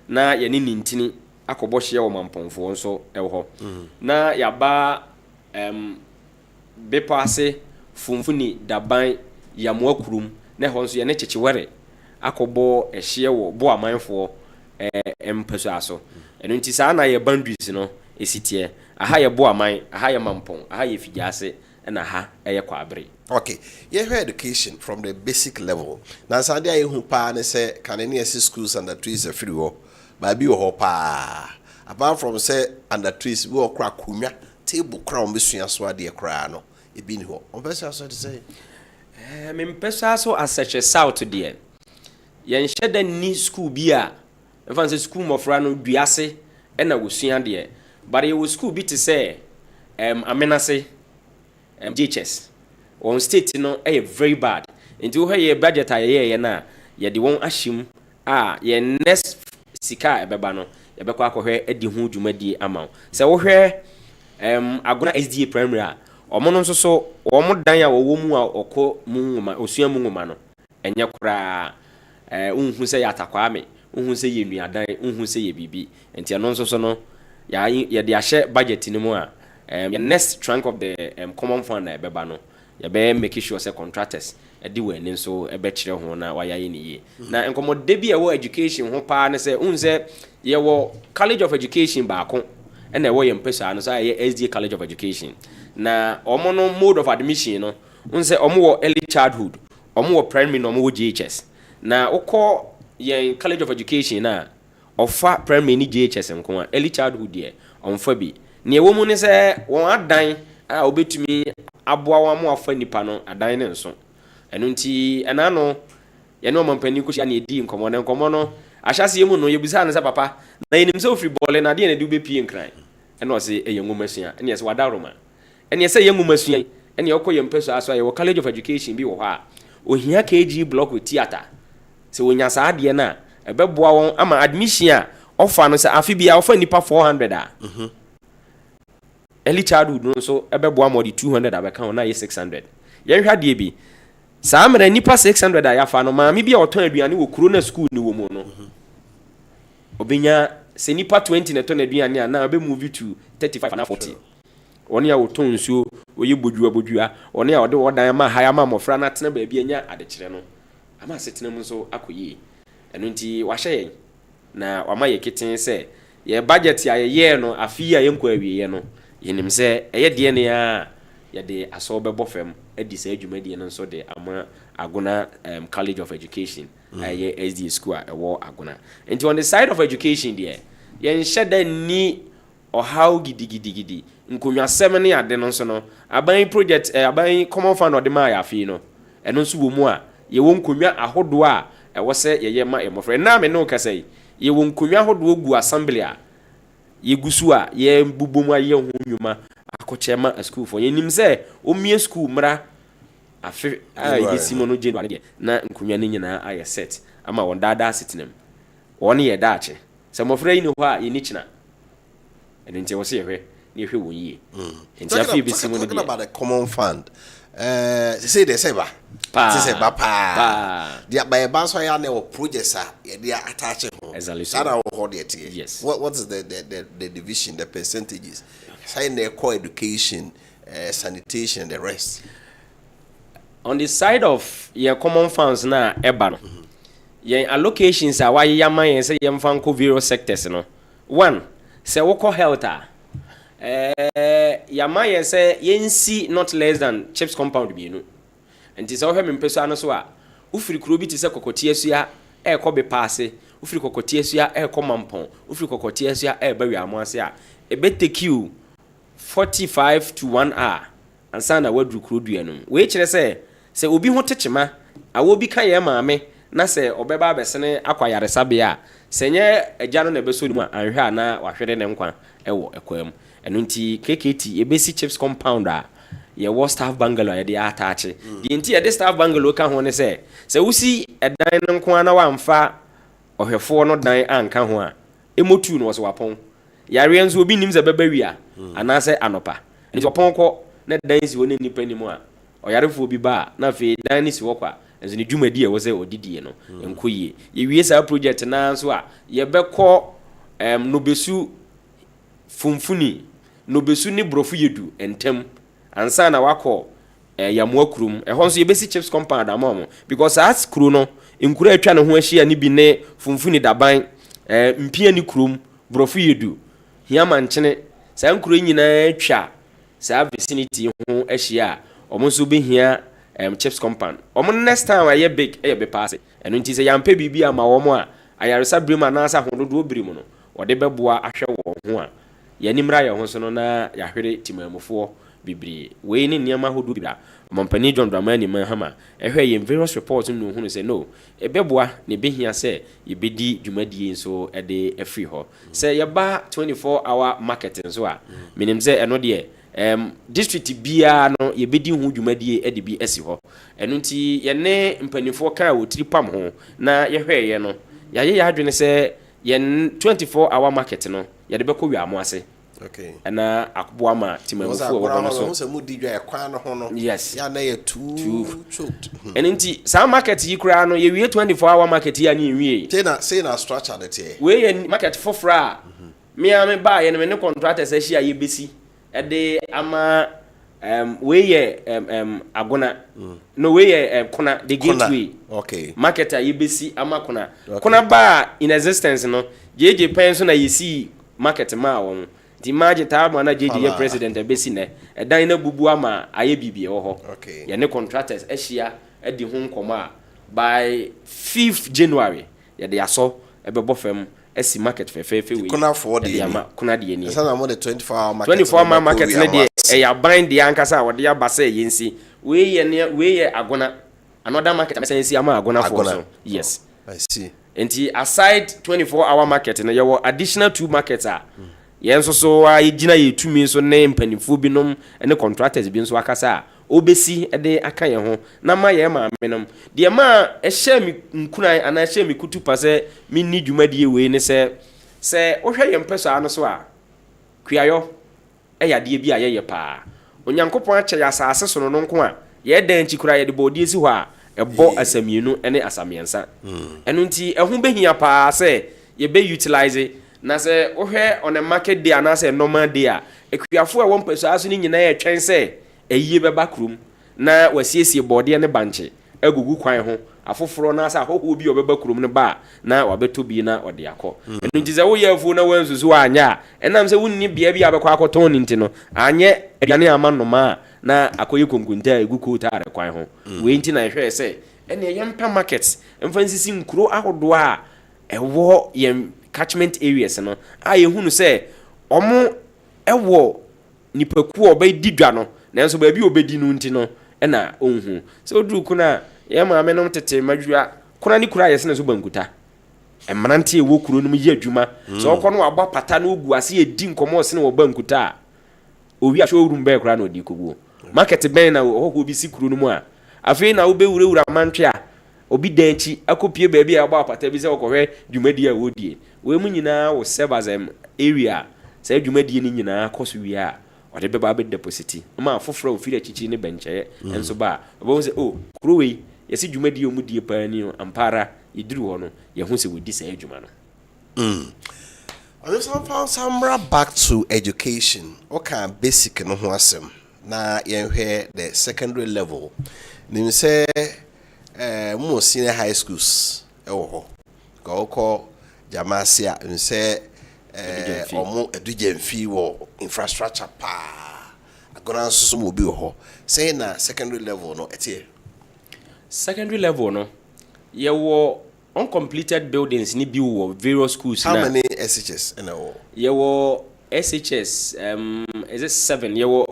na yɛne nintini akɔbɔ hyeɛ wɔ mampɔnfoɔ nso ɛwɔ hɔ na yɛaba bepɔ ase fumfuni daban yamoa kurum na hɔ nso yɛne kyekyewɛre akɔbɔ ɛhyeɛ wɔ bo amanfoɔ mpaso aso ɛno nti saa na yɛ boundaries no esitiɛ aha yɛ bo aman aha yɛ mampɔn aha yɛ figya ase na ha ɛyɛ kwabere. Okay, you hear education from the basic level. Now, Sunday I who pa ne say can schools under trees a free war, but be pa. Apart from say under trees, we will crack kumya table crown between us what dear crano. It been ho. On person to say. Me person so as such a south dear. Yen shed ni school beer. If I say school mo frano duase, and I will see dear. But it was school be to say, amenase. JHS on state no very bad into her ye budget aye na ye de won ahim ye next sika ebeba no ye bekọ akọhwe edi hu dwumadi ama se wo hwe agona SDA primary omo no so omo dan a wo mu a okọ mu ma osua mu ngoma no enye kura unhu se ya takwame unhu se ye nuadan unhu se ye bibi enti no so no ye de ahye budget ni mu a the next trunk of the common fund na ebeba no ye be make sure say contractors edi we ni so ebe kire ho na waya ye ni ye na enkomo de bi e wo education ho pa ne say unze ye wo college of education ba ko na e wo ye mpesa no so ye SDA college of education na omo no mode of admission no unze omo wo early childhood omo wo primary no omo wo JHS na ukọ ye college of education na ofa primary ni JHS nko early childhood ye onfa bi ne wo mu ne se won adan a obetumi aboa wa mu afa nipa no adan ne nso eno nti ena no ye no mampani ko hia na edi nkomo ne nkomo no ahyase yemu no yebisa ne se papa na yenim se ofri bole na de na de obepie nkran ena o se eye ngomasua ena se wadaroma ena se ye ngomasua ena okoye mpeso aso ye wo college of education bi wo ha ohia KG block with theater se wonya saa de na ebeboa won ama admission a offer no se afi bia offer nipa 400 a early childhood no so ebeboa mo di 200 abeka na ye 600 ye hwa de bi saa mera nipa 600 a yafa no ma me bia oton aduane wo kuro na school ni wo mu no obenya se nipa 20 na ton aduane na be move to 35 na 40 oni ya oton nsuo oye bodua oni ya ode wodan ma haya ma mofra na tena ba bia nya adekire no ama setena mu so akoyi eno nti wahye na wama ye keten se ye budget ya ye no afi ya ye nkwa awie no yenim se eye de ne ya ye de aso bebo fam edi se adwumadi no so de ama agona college of education aye SDA school a ewo agona nti on the side of education there ye nheda ni how gidi nkonwa sem ne ade no so no aban project aban common fund ode ma ya afi no eno so wo mu a ye won konwa ahodo a ewo se ye ma emofre na me no kasai ye won konwa ahodo gu assembly a ye gusu a ye bubom a ye ho nwuma akochema a school for ye nim se o mie school mra afi ye simono je na nkonwa ne nyina aye set ama won dada sitinem won ye daache se mofre yi ne ho a ye ni china and nti wo se ye hwe ne hwe won yi nti afi bi simono talking about the common fund say they say ba pa dia by banso ya na projects a ye dia attach ho that we hold it. Yes. What is the division, the percentages? Sign the core education, sanitation, the rest. On the side of your common funds na eba no. Your allocations are why yama yen say yem fan ko various sectors no. One, say woko health yama yen say yensi not less than chips compound bi no. Enti say wo hwe mempeso ano so a ufiri kuro bi ti se kokotie sua ko be paase ufiri kokotie sua ko mampon ufiri kokotie sua ba wi amoase a e be take you 45 to 1 hour ansa na wadru kuro duanum we kire se obi ho techema awo bi ka ye maame na se obeba abesene akwayare sabe a senye agya no na beso mu anhwe na wahwede ne nkwa ewo ekwam eno nti KKT ebesi chips compound a ye wo staff bungalow ye de ataache di nti ye de staff bungalow ka ho ne se wusi edan no nkwa na wamfa ohwefo no dan anka ho a emotu no so wapon yare nso obi nim ze beba wia anase anopa nti wapon ko na dan si woni nipa ni mu a oyarefo bi ba na fe dan ni si wo kwa enzo ni dwumadi e wo se odidie no enkoyie ye wie sa project na nso a ye bekọ no besu funfuni no besu ni brofu yedu entem ansa na wakọ yamoa kurum ho nso ye besi chips compound amom because as kuro no nkura atwa ne ho ahia ni bi ne funfuni daban mpia ni kurum brofu yedu hiama nchene sa nkuro nyina atwa sa vicinity ho ahia omo nso behia chips compound omo next time aye big be pass eno nti se yampe bibi ama omo a ayaresa brema na asa hododo birimu no ode beboa ahwe wo ho a yanimra ye ho so no na yahwere timamufo bibiri we ni niam ahodo bibira mompani John Dramani Mahama ehwe ye various reports no hu say no ebeboa ne behia se yebedi dwumadie nso ede afri ho se yeba 24-hour market nso a minim se eno de district bia no yebedi hu dwumadie ede bi asi ho eno nti ye ne mpanifo ka wo tripam ho na yehwe ye no yaye ya adwene se ye 24-hour market no ye de beko wi amo ase. Okay. Ana akboa ma timamufu wo no so mu di dwa ekwan no ho no. Yes. Ya na ye too choked. Enti sa market yi kura no ye wie 24-hour market ya ni wie. Say na structure that here. We ye market fofra. Me am ba ye ne contractors ahia ye besi. E de ama we ye agona. No we ye kona the gateway. Okay. Market ye besi ama kona. Okay. Kona ba in existence no. JJ penso na ye see market ma won. Di margin time na JJ president ebesi ne edan na bubu ama aye bibie wo ho. Okay. Ye ne contractors ehia e di ho nkoma by 5th January ye de aso ebebo fam esi market fefefe we. Kuna for the kuna de ni. Esa na mo the 24-hour market. 24-hour market ne de e ya bind de ankasa wo de abasa yensi we ye agona another market asensi ama agona for so. Yes. I see. Enti aside 24-hour market no ye wo additional 2 markets are yenso so ayigina yetumi so ne mpanifo binom ene contractors bi nso akasa obesi ede aka ye ho na ma ye ma menom de ma ehye mi nkunan ana ehye mi kutupa se mi ni dwumadie we ne se ohwe ye mpeso ano so a kuayo eyade bi aye pa onyankopon ache ya asase so no nko a ye dan chi kura ye de bodi esi ho a ebo asamienu ene asamiensa eno nti ehun behia pa se ye be utilize na se ohwe on a market day na se normal day a ekuafo a won peso aso ni nyina ye twen se eyiye beba krum na wasiesie bode ne banche agugu kwan ho afoforo na asa hoho bi obeba krum ne ba na wabeto bi na ode akọ enu nti se wo yafu na wansusu anya enam se wunni bia bi abekọ akoton nti no anye aduane amanoma na akoyi konkunta eguko tare kwan ho we nti na hwe se ene yempa market emfansisi nkuro ahodo a ewo yem catchment areas no aye hunu se omo ewo nipaku obay didwa no nanso ba bi obedi no nti no na onhu se oduru kuna ye maame no tete madwua kuna ni kura yese na so bankuta emrantie ewo kuro no mu ye adwuma so okọ no aba pata no ogu ase edi nkomo se na wo bankuta owi a showroom be kura no odi koguo market ben na ho bi si kuro no mu a afei na wo be wura mantwe obi danchi akopie ba bi a aba pata bi se okohwe dwumadi a wodie we mu nyina wo serve as area say dwumadi ni nyina koso wi a ode be ba be deposit ma foforo ofiri achichi ne benche enso ba obo se oh kuro we yesi dwumadi o mu die pa ni ampara yeduru ho no ye hu se wodi say dwuma no I just found some back to education. Okay, basic no ho asem na yenhwe the secondary level nim say mo senior high schools ewo ho ko Jamasia nse omo edujemfi wo infrastructure pa agona so mo bi ho say na secondary level no etie secondary level no ye wo uncompleted buildings ni bi wo various schools how many SHS in all ye wo SHS is it 7 ye wo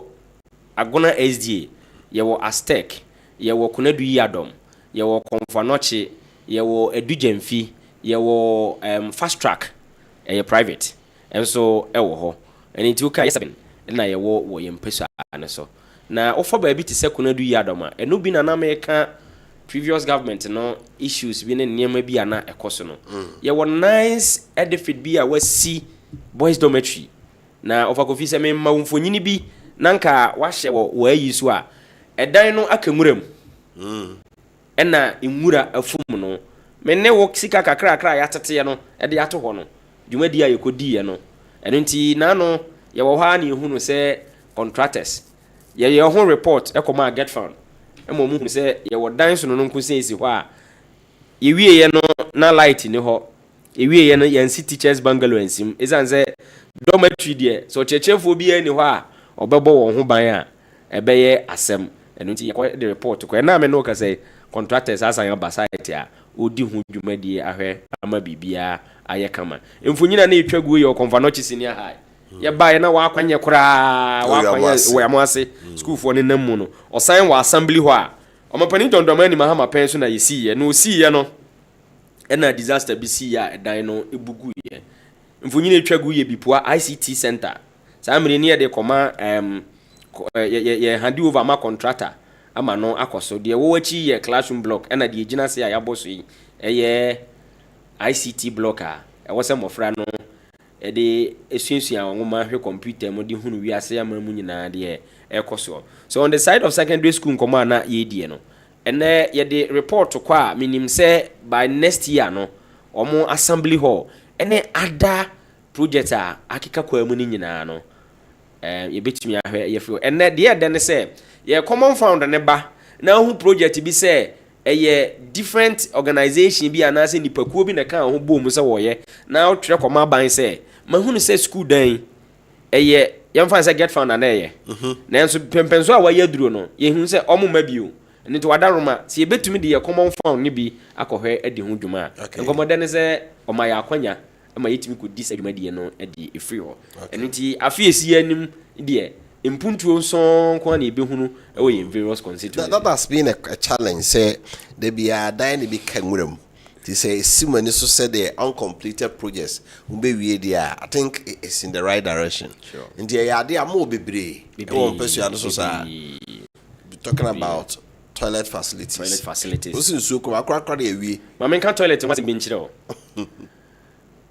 agona SDA ye wo Aztec ye wo Kunadu Yadom ye wo Konfanoche ye wo edujemfi yɛwɔ fast track ɛyɛ private ɛnso ɛwɔ hɔ ɛne nti woka Kessben na yɛwɔ wɔ yɛn mpɛso ane so na ofa baabi te sɛ Konadu yi adɔma ɛno bi na na meka previous government no issues bi ne nneɛma bi ana ɛkɔ so no yɛwɔ nice edifice bi a wasi boys dormitory na Wofa Kofi sɛ me ma mfonyini bi nanka wahyɛ wɔ ayi so a ɛdan no aka nwuram ɛna nwura afum no me ne wo sika kakra ya tete no ɛde ato hɔ no dwumadi a yɛkɔdi yɛ no ɛno nti na no yɛwɔ hɔ a ne ehunu sɛ contractors yɛyɛ ho report ɛkɔma get found ɛma mu hu sɛ yɛwɔ dan so no nko sɛ esi hɔ a yɛwie yɛ no na light ne hɔ yɛwie yɛ no yɛnsi teachers bungalow ansim ɛsan sɛ dormitory deɛ so kyerɛkyerɛfoɔ bi ani hɔ a ɔbɛbɔ wɔn ho ban a ɛbɛyɛ asɛm ɛno nti yɛkɔ de report kɔ ɛna me no ka sɛ contractors asan aba site a odi ho dwumadie ahwɛ ama bibia ayɛ kama mfonyina na etwa gu yɛ konfa no chisi ne ha yɛ ba yɛ na wakwanye koraa wakwanye wɔ amo ase school for ne nam mu no ɔsan wɔ assembly hɔ a ɔmapani dɔndɔma ni mahama pɛn so na yɛsi yɛ no osi yɛ no ɛna disaster bi si yɛ ɛdan no ebugu yɛ mfonyina etwa gu yɛ bipua ICT center saa mire ne yɛ de kɔma yɛ handi over ma contractor ama no akoso de wo wachi ye classroom block na de gina se a yabo so yi eye ICT block a wo se mofra no e de esunsua nwoma hwe computer mo de hunu wi ase ama mu nyina de ekoso so on the side of secondary school nkoma na ye die no ene ye de report kwa minim se by next year no omo assembly hall ene ada project a akika kwa mu nyina no ye betumi ahwe ye fo ene de de ne se ye common founder ne ba na hu project bi se eye different organization bi anase nipakuo bi na kan ho bom se wo ye na o twere koma ban se ma hu se school dan eye ye mfa se get founder na eye na enso pempenso a wa ye duro no ye hu se omo ma bio nti wadaroma se ye betumi de ye common founder ne bi akohwe adi ho dwuma nkomode ne se o ma ya akwanya ma yetimi ko di sadwuma die no adi efri ho nti afiesi anim de impuntuo son kwa na ebehunu ewo ye various constituencies that has been a challenge say there be a dying be kanwuram to say simani so said the uncompleted projects be wie there I think it's in the right direction sure and there are there more bebre one person and so say talking about toilet facilities osin so ko akwa de wie ma men kan toilet what be nchire o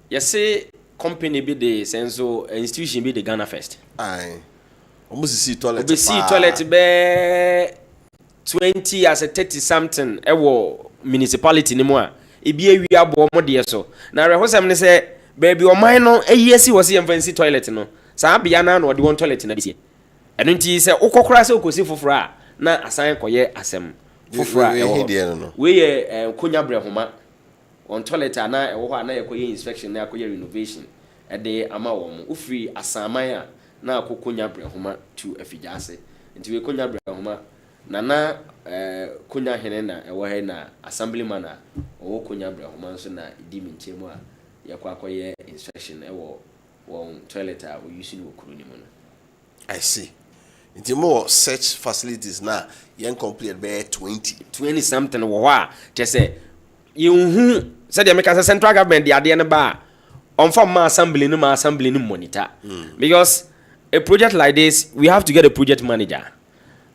you say company be the senso institution be the Ghana first aye almost see toilet be see toilet be 20 as a 30 something ewo municipality ni mo a ebi awi abo mo de so na rehosem ne se baby o man no eyesi wo se yemfansi toilet no saa bia na no de won toilet na bi eno nti se ukokora se okosi foforo a na asan koye asem foforo a ewo we ye konya brehoma on toilet ana ewo ho ana yekoye inspection na akoye renovation e de ama wo mo ofri asaman a na akokonya brehoma to afijase nti we konya brehoma na konya hene na ewo he na assemblyman a owo konya brehoma nso na idi minchemu a yakwa akoye inspection ewo won toilet a we use ni okuru ni mu no I see nti more search facilities na yen complete be 20 something wo a chese yunhu said the make central government the ade ne ba on form assembly no monitor because a project like this we have to get a project manager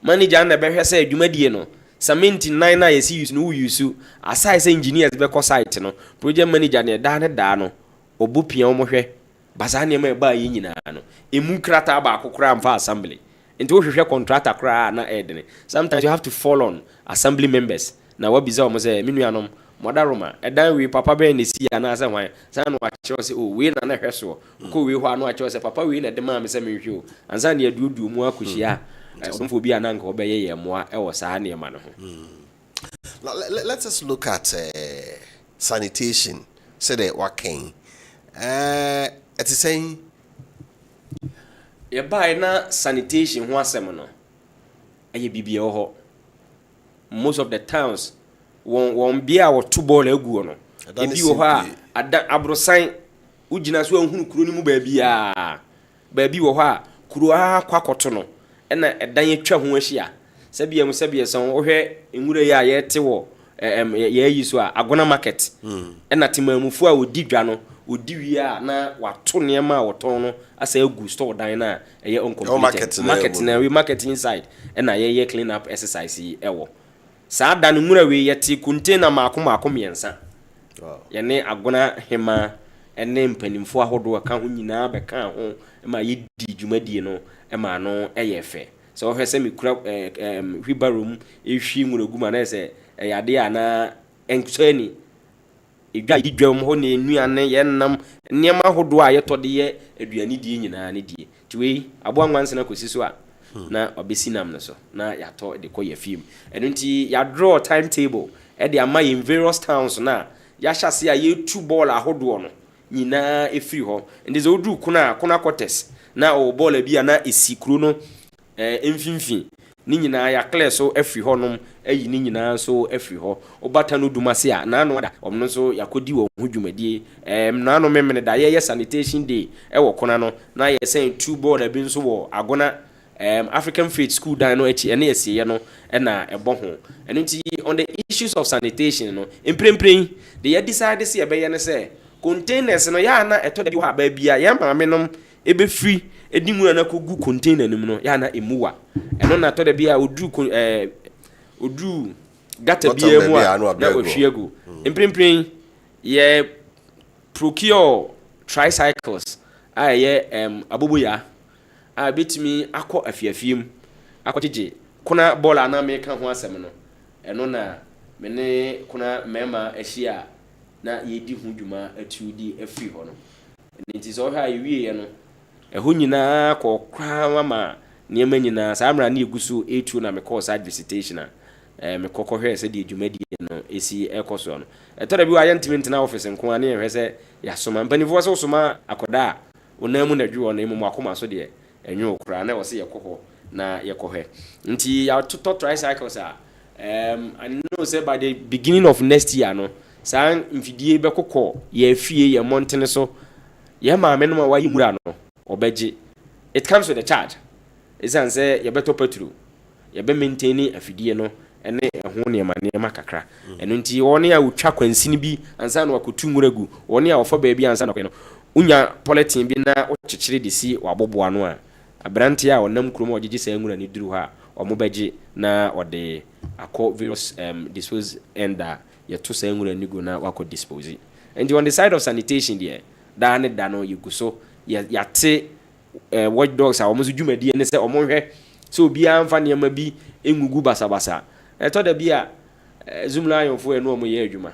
na be hwe say adwumadie no samenti 9 na yesi use no use aside say engineers be ko site no project manager ne da no obupia omo hwe basa ne ma ba yi nyina no emu krata ba akokora mfa assembly nti wo hwehwe contractor kra na edene sometimes you have to fall on assembly members na wabiza omo say menuanom modaroma edan we papa be ne si ana ase hwan san no akyerɛ se o we na hweso ko we ho ano akyerɛ se papa we na de ma me se me hwe o ansa ne adudu mu akohia somfo bi ana nka obeye ye moa e wo saa ne ma no ho let us look at sanitation said that working it is saying ye bai na sanitation ho asem no eye bibie ho most of the towns won bia wo to ball agu no ebi wo ha abrosan ugina so ahunu kuro ni mu baabi wo ha kuro kwakoto no na edan atwa ho ahia sabia mu sabia son wo hwe enwure ya ye te wo ye so agona market na timamufu a odi dwa no odi wi a na wato niam a woton no asa egu store dan na eye uncomplete market na we market inside na ye clean up exercise ewo saa dan nwura we yeti container maako miensa ye ne agona hema ene mpanimfo ahodo ka ho nyina be ka ho ma ye di dwumadie no ma no eye fe so hwese me kura hwibarum ehwi nwura gu ma na se yade ana enkusani edwa idwam ho ne nuane ye nam niam ahodo a ye tode ye aduani die nyina ne die tiwe aboanwanse na kosi so a na obesi nam no so na yato de koye film eno nti ya draw timetable e de ama in various towns na ya hyase a ye two ball ahodo no nyina efiri ho ndize odu kuna quarters na o ball bia na esikru no emfimfi ni nyina ya clear so efiri ho nom ayi ni nyina so efiri ho obata no dumase a na no da omno so yakodi wo hudwumadie na no memene da ye sanitation day e wo kona no na ye say two ball bi nso wo agona African Faith School dan no echi ene yesiye no na ebo ho eno nti on the issues of sanitation no emprempren they decide say ebe ye ne say containers no ya na eto de ho aba bia ya maame nom ebe free edinwura na kogu container nim no ya na emuwa eno na to de bia odu gata bia mu a na ohwiagu emprempren ye procure tricycles aye aboboya a betimi akọ afiafiem akọtije kuna bola na me ka ho asem no eno na me ne kuna mema ahia na yedi hu dwuma atudi afi ho no nti so ha yiwie no eho nyina kọ kwa ma niema nyina samra na egusu etu na me call side visitation a me kokọ hwe se de dwumadi no esi ekoso no etore bi wa yentiment na office nko ani hwe se ya soma mpanifo so soma akoda onamu na dwo na emu akoma so de enyo okra na wose yekoho na yekohe nti ya to tricycles a I know say by the beginning of next year no san mfidie be kokọ ye fie ye mountain so ye maame no wa yimura no obeje it comes with a charge isan say ye beto petrol ye be maintain afidie no ene eho ne ma kakra eno nti woni a utwa kwansini bi ansa na wakotu nwuragu woni a ofo ba bi ansa na no unya politin bi na ochechire de si waboboa no a abranti a onam krom ogigi sa nwura ni duru ha omobaji na ode akọ various dispose enda ye to sa nwura ni go na wako dispose and on the side of sanitation there da ne da no yiguso ya te watchdogs a omozu dwumadi ne se omonhwe so obi amfa ne ma bi engugu basabasa eto da bia zoomla ayonfo enu omo ye adwuma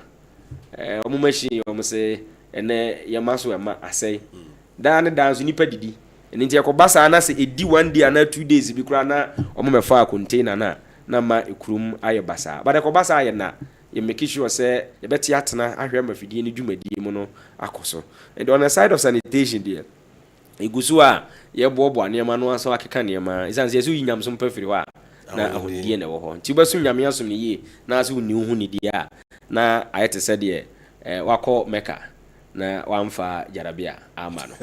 omo machine omo se ene ye maso ema asai da ne da nso nipa didi nti yakobasa na se edi 1 day na 2 days bi kura na omo mefa container na ma ekurum aye basa but yakobasa aye na ye make sure say ye beti atena ahwe mafidie ne dwumadie mu no akoso and on the side of sanitation there igusu a ye bobo anema no aso akeka nema isanse yesu yinyam so mpafiri wa na ahudie na wo ho nti basu nyame aso ne yi na aso ni hu ni dia na ayete se de wako meka na wamfa jarabia ama no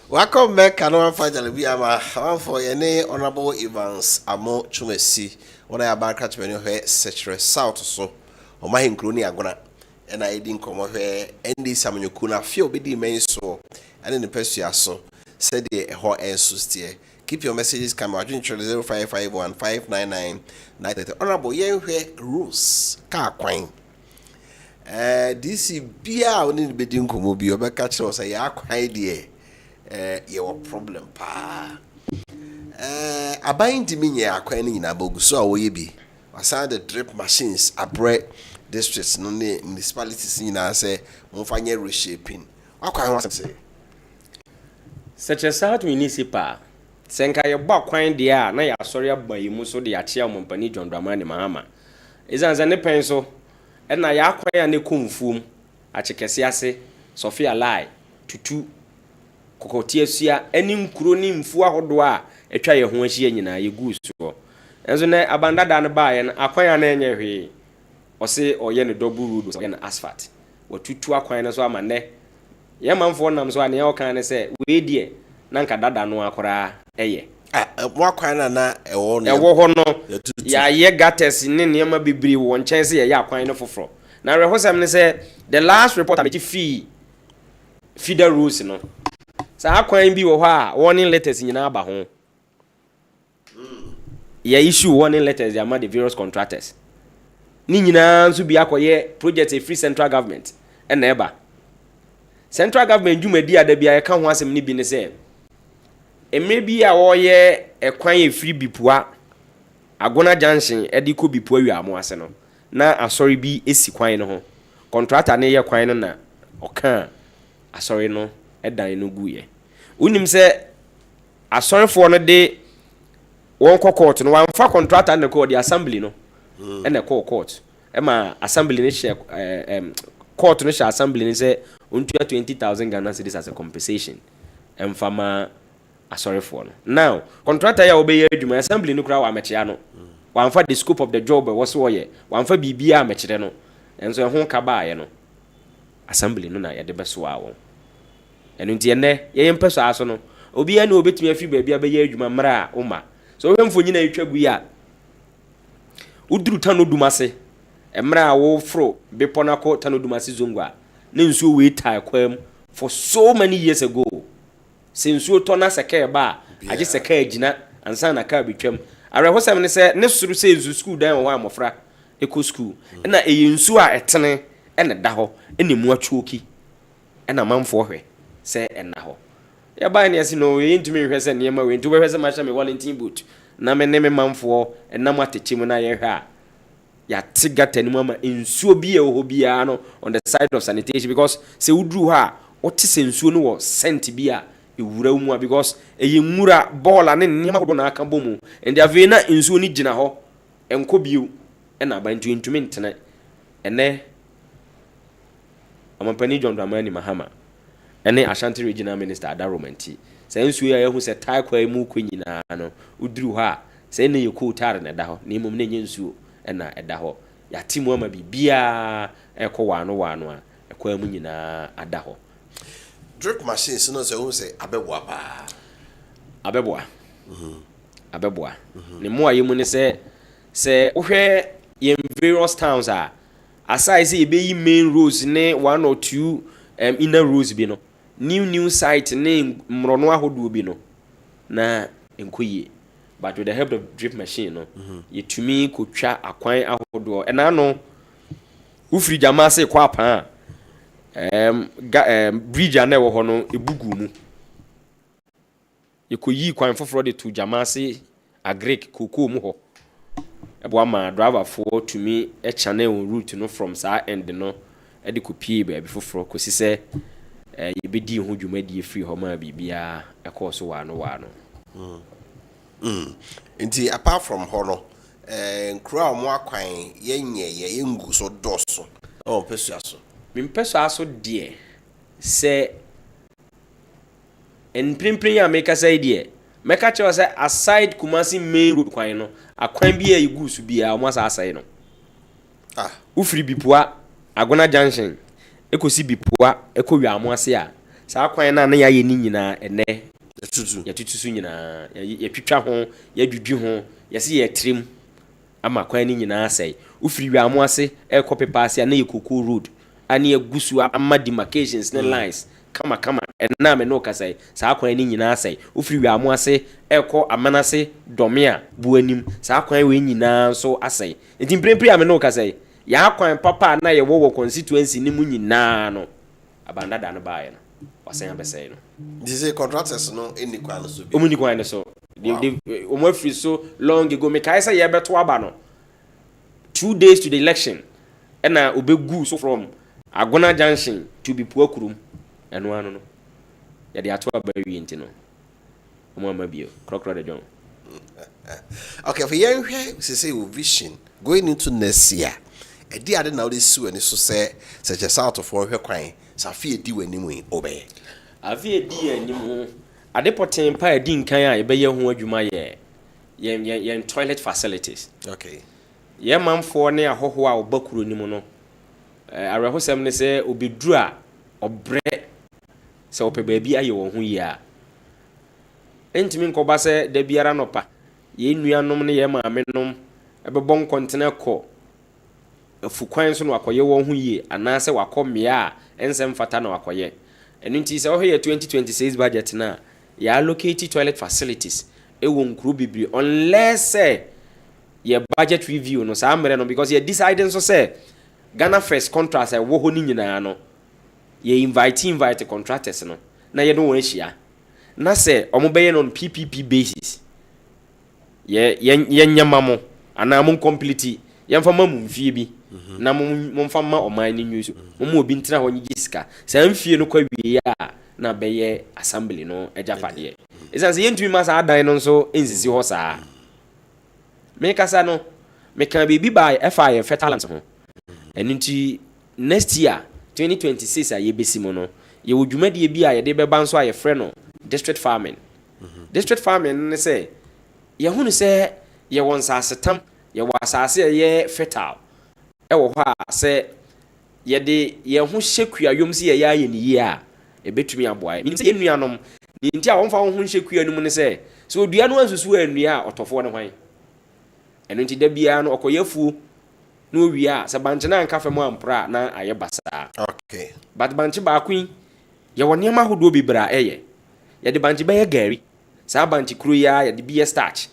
wako meka na wamfa jarabia ama wamfo ye ne honorable Evans Amo Chumesi wona ya barka chmeni hwe secretary south so o ma hinkro ni agona na edi nkomo hwe ndi samnyoku na fie obedi men so ane ne pesua so said the ho ensustie keep your messages come out 0551599990 honorable yen hwe rules ka kwan this bia oni bedi nkomo bi obeka kire say ya kwan de ye wo problem pa abayin diminye akwan ni na boguso a wo ye bi wasa the drip machines abre districts no ne municipalities ni na say monfanye reshaping akwan wa say such a south municipal senka ye bọ kwan de a na ya sori abayi mu so de ya chia ompani John Dramani Mahama izanza ne pen so na ya kwan ya ne komfum a chekese ase Sofia Lai tutu kokotiasua eni nkuro ni mfu ahodo a etwa ye ho ahia nyina ye gu so enzo ne abandada ne ba ye na akwan ya na enye hwe ose oye ne double road so ye na asphalt watutu akwan ne so amane ye manfo nam so ane o kan ne se we die na nka dada no akora Mo akwan na ewo no. Ewo ho no. Ya ye gatters ne niam bibiri wo nchen se ye akwan no foforo. Na rehosam ne say the last report am feeder rules no. Sa akwan bi wo ho a warning letters nyina aba ho. Ya issue warning letters ya ma the various contractors. Ni nyina nso bi akoye project a free central government na eba. Central government jumadi ada bia ka ho asem ni bi ne say emre bi a wo ye ekwan e free bipua Agona junction edi ko bipua wi amo ase no na asori bi esi kwan no ho contractor ne ye kwan no na oka asori no edan no guye unim se asori fo no de won court no wan fa contractor ne ko di assembly no ene ko court e ma assembly ne share court no share assembly ne se untua 20,000 Ghana cedis as a compensation emfama asori for no now contractor ya obey adwuma assembly no kra wa mechia no wan fa the scope of the job was wo ye wan fa bibia mechire no enso ehon ka baaye no assembly no na ye de beso a won enu ntie ne ye mpeso aso no obi ya na obetumi afi baabi abeye adwuma mra uma so we mfo nyina etwagu ya uduru tanodumase emra wo fro beponako tanodumase zongwa ne nsuo we tie kwam for so many years ago since to na seke ba age seke agina ansa na ka betwam are hosam ne se ne suru se nsu school dan wo amofra eco school na eyensu a etene ene da ho ene mu atwoki ena manfo hwe se ena ho ya ba ne ase no ye ntumi hwe se ne ma we ntu hwe se ma sha me Wellington boot na me ne me manfo ena mu atechim na ye hwe a ya tigata ni mama nsuo bi e ho bia no on the side of sanitation because se udru ha o ti se nsuo no wo cent bia ewura mu because eyemura ball ane nima kodo na aka bomu and ave na nsuo ni gina ho enko biu na bantu ntumi ntene ene amampani John Dramani Mahama ene Ashanti Regional Minister Adaromenti se nsuo ya hu se tai kwa mu kwanyina no uduru ha se ne yeko tare na da ho na imom ne nye nsuo na eda ho ya timu ama bibia ekọ wano a ekọ amu nyina ada ho drip machines no say abeboa pa abeboa abeboa ne mo ayemu ne se ohwe in various towns aside say be main roads ne one or two inner roads bi no new site ne mrono ahodo bi no na enkoye but with the help of drip machine no yetumi kotwa akwan ahodo ena no ufri jama se kwa pa bridge na wo ho no ebugu mu yekoyi kwan foforo de to jama se agrek koko mu ho ebo ama driver for tumi e channel route no from sa end no e de kopie ba bi foforo kosi se yebedi ho dwumadi free ho ma bibia e course wa no Inti apart from hono nkura mo akwan ye ngu so doso o pesu aso mi pesu aso de se en primprin ya make say de meka che say aside Kumasi main road kwan no akwan bi e gu su bia o masa asai no ufiri bipua Agona junction ekosi bipua ekowi amo ase a sa akwan na ya ye ni nyina ene ya tutu nyina ya twitwa ho ya dwudwi ho ya se ya trim ama kwan ni nyina asai ufiri wi amo ase e kopepa ase na ye koko road ani egusu ama demarcations ne lines kama na me no kasai sa kwan ni nyina asai ufiri wi amo ase e ko amanase domia buanim sa kwan we nyina so asai enti mprempre ame no kasai ya kwan papa na ye wo constituency ni mu nyina no abanda da no baaye no wasan abesai no these contractors no any kwan so bi omuni kwan so they omo free so long ago me kai say ye beto aba no 2 days to the election na obegu so from Agona junction to Bipua kurum eno anu no ya de ato aba wi enti no omo amabio krokro de John okay for you say vision going into next year e di ade na o de su ani so say such a sort of hwe kwan sa fie di wani mu obey avie di anim ade poten pa edi nkan a ebe ye ho adwuma ye toilet facilities okay ye manfo ne ahoho a obakuro nim no arehosem ne se obedru a obre se opeba bi aye wo ho yi a entimi nkoba se da biara no pa ye nuanom ne ye maamenom ebebon kontena ko afukwan so no akoye wo ho yie anase wakomia a ensem fata na wakoye enu nti se wo ye 2026 budget na ya allocate toilet facilities ewo nkuru bibiri unless ye budget review no sa amre no because ye decide so say Ghana First contracts e wo ho ni nyina no ye invite contractors no na ye no won hia na se omobeye no on PPP basis ye nyama mo ana mo complete ye mfa mamu mfie bi na mo mfa ma oman ni news mo obi ntina ho nyi sika sa mfie no kwa wie a na beye assembly no ejapade isa se yentumi ma sa adan no so ensisi ho saa me kasa no me kan bibi ba FI talent ho enunti next year 2026 a ye besi mo no ye wodwumade bi a ye de beba nso a ye frɛ no district farming district farming ne say ye hunu say ye won sasetam ye wa asase ye fertile e wo ho a say ye de ye ho hyekua yom si ye ya ye ni ye a e betumi aboa mi say enuanom ni nti a won fa ho hyekua no mu ne say so odua no ansusu anua a otofo ne hwan enu nti da bia no okoyafu no wi a se banche na nka fam ampra na aye basa okay but banche ba kwin ye woni ma hodo bibra eye ye de banche ba ye gari sa banche kuro ya ye de bia starch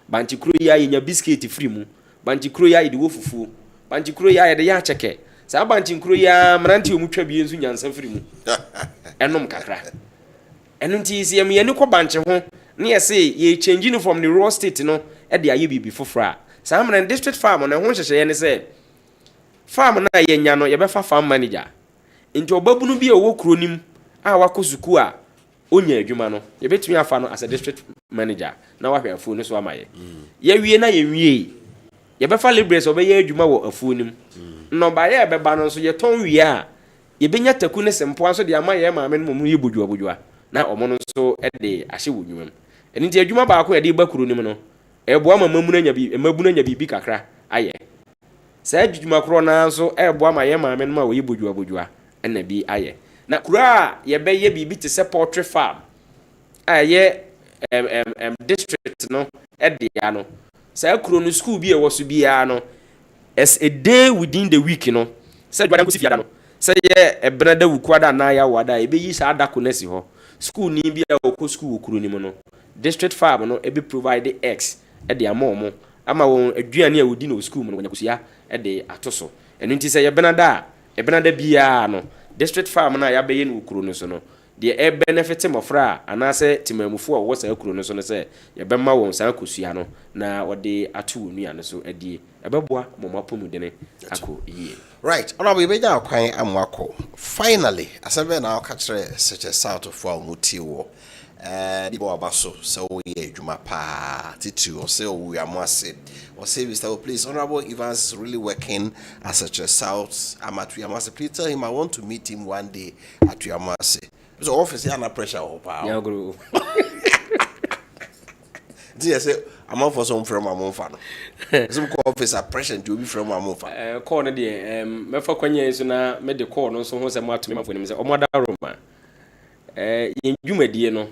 banche kuro ya ye nya biscuit free mu banche kuro ya ye de wofufu banche kuro ya ye de ya cheke sa banche kuro ya mranti omutwa bie nsu nyansa free mu enom kakra enu nti se ye ni ko banche ho na ye say ye change no from the raw state no e de aye bibi fofra sa amran district farm na ho hyehye ne say farm na ye nya no ye be fa farm manager nti obabunu bi e wo kronim a wakosuku a onya adwuma no ye betumi afa no as a district manager na wahwe afu no so amaye ye wie na ye wie ye be fa libres obeye adwuma wo afu nim no ba ye be ba no so ye ton wie a ye benya taku ne sempo anso de amaye maame no mu ye bodwa na omo no so e de ahye wo dwuma eni nti adwuma ba ko ye de ba kronim no eboa mamuna nya bibi kakra aye sa adwuma kro na so eboa ma ye maame no ma wo ye bodwa na bi aye na kura ye be ye bibi te se poultry farm aye district no edia no sa kuro no school bi e wo so bia no as a day within the week no sa dwa ko si fiada no sa ye ebrada wukwada na ya wada e be yi sa adako na si ho school ni bia ko school kuro ni mo no district farm no e be provide eggs e de amomo ama won aduane a wodi no school mo no nyakosia e de atoso enu nti se ye benada bia no district farm na ya beye no ukuru no so no de e benefit mofra anase timamufu a wo sa ukuru no so no se ye bemma won sa akosua no na wode atu onua no so adie ebeboa momapomu de ne ako yie right ona we beja akwan amwako finally asabe na akachre such a south of our mutiwo people abaso so we adwuma pa titu or say we amase or say Mr. Please Honorable Evans is really working as such a south amatu amase. Please tell him I want to meet him one day at Yamase. So office yana pressure o pa. Ya guru. Dia say am for some from amon some office a pressure to be from amon fa. Call no dey me fa kwanya so na me de call no so ho se mo atumi ma fo ni me say omoda roma yin dwumadie no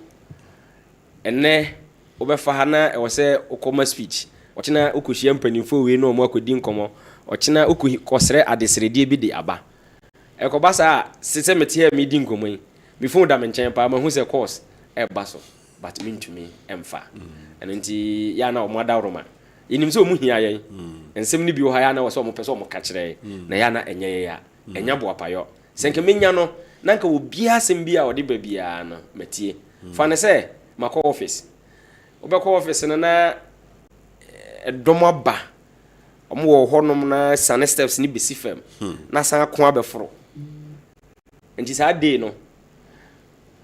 enne obefa ha na e wo se okoma speech ochina okohia mpanimfo we no mo akodi nkomo ochina okosre adesrede bi de aba ekobasa sese mete me di nkomo yi me phone da me nchen pa ma hu se course e baso but me ntumi emfa eno nti ya na omoda roma yinim se omuhia yen ensem ni bi o ha ya na wo se omo pese omo ka kire na ya na enye ya enya bo apayo senke menya no nanka obi asem bi a ode ba bia no matie fa ne se mako office obekọ office na edomo ba omo wo honom na sane steps ni besi fam na san ko abeforo nti sa day no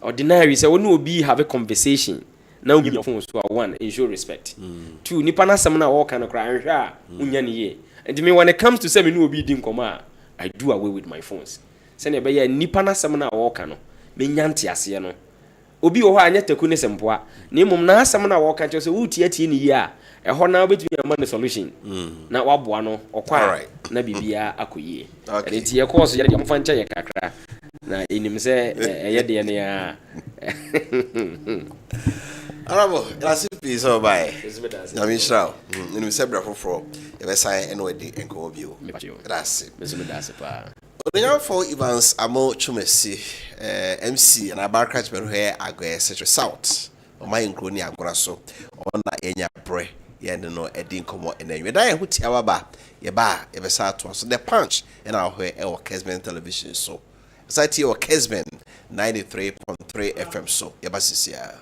ordinary say wonu obi have a conversation na give your phone so one ensure respect two nipa na sam na wo kan kra anhwe a unya ne ye and me when it comes to say me no obi di nkoma I do away with my phones say na be ya nipa na sam na wo kan no me nyante ase no obi wo ha anya taku ne sempoa na emum na asam na wo kan che so wuti atie ne yi a eho na obetumi ama ne solution na waboa no okwa na bibia akoyie enti ye course ye mfa nche ye kakra na enim se ye de ne ya Arabo, that's it, please. Oh, bye. I mean, shall you say, bravo for a sign and wedding and go view. That's it. Only for Evans, Amo Chumesi, MC, and a bar catchment here, I go such south. On my including Agrasso, on Enya Bre, Yandino, Edin Como, and then you die who Tiawaba, Yaba, ever sat to us the punch, and I'll hear our Kessben television. So, Society or Kessben 93.3 FM. So, Yabasisia.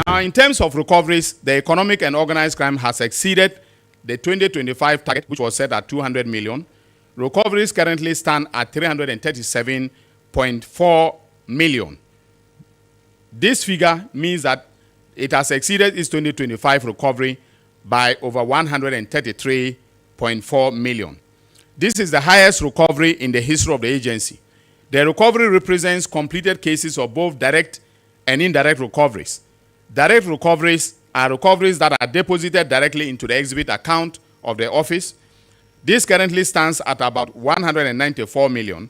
Now, in terms of recoveries, the economic and organized crime has exceeded the 2025 target, which was set at 200 million. Recoveries currently stand at 337.4 million. This figure means that it has exceeded its 2025 recovery by over 133.4 million. This is the highest recovery in the history of the agency. The recovery represents completed cases of both direct and indirect recoveries. Direct recoveries are recoveries that are deposited directly into the exhibit account of the office. This currently stands at about 194 million.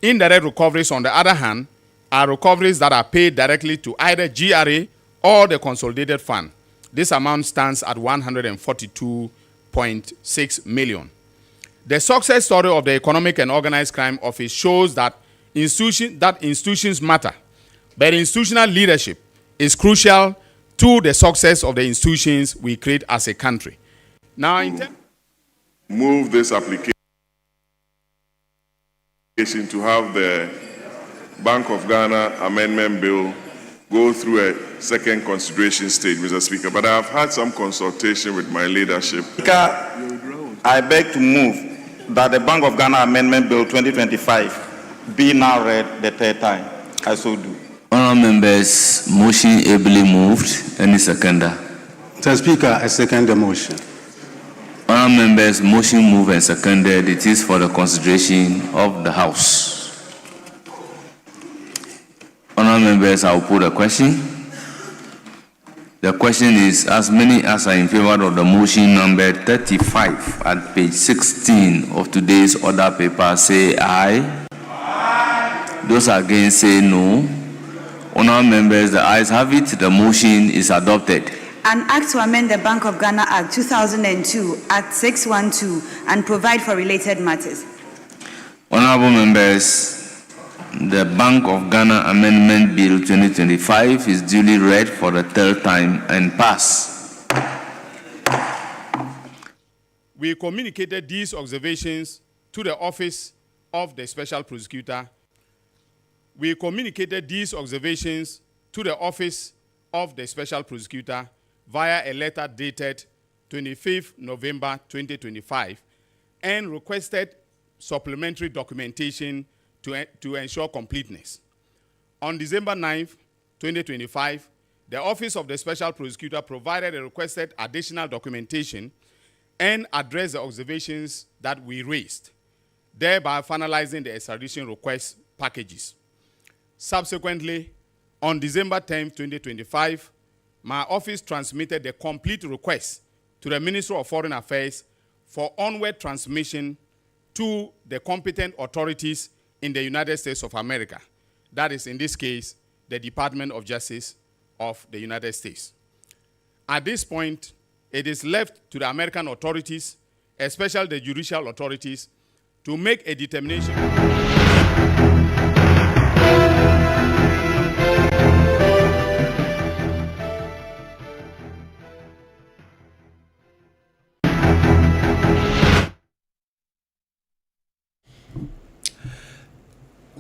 Indirect recoveries, on the other hand, are recoveries that are paid directly to either GRA or the consolidated fund. This amount stands at 142.6 million. The success story of the Economic and Organized Crime Office shows that institutions matter, but institutional leadership is crucial to the success of the institutions we create as a country. Now, Move this application to have the Bank of Ghana Amendment Bill go through a second consideration stage, Mr. Speaker. But I've had some consultation with my leadership. Speaker, I beg to move that the Bank of Ghana Amendment Bill 2025 be now read the third time. I so do. Honourable members, motion ably moved. Any seconder? Mr. Speaker, I second the motion. Honourable members, motion moved and seconded. It is for the consideration of the House. Honourable members, I will put a question. The question is, as many as are in favour of the motion number 35 at page 16 of today's order paper, say aye. Aye. Those against say no. Honourable members, the ayes have it. The motion is adopted. An act to amend the Bank of Ghana Act 2002, Act 612, and provide for related matters. Honourable members, the Bank of Ghana Amendment Bill 2025 is duly read for the third time and passed. We communicated these observations to the Office of the Special Prosecutor. We communicated these observations to the Office of the Special Prosecutor via a letter dated 25th November 2025 and requested supplementary documentation to ensure completeness. On December 9th, 2025, the Office of the Special Prosecutor provided a requested additional documentation and addressed the observations that we raised, thereby finalizing the extradition request packages. Subsequently, on December 10, 2025, my office transmitted the complete request to the Ministry of Foreign Affairs for onward transmission to the competent authorities in the United States of America. That is, in this case, the Department of Justice of the United States. At this point, it is left to the American authorities, especially the judicial authorities, to make a determination.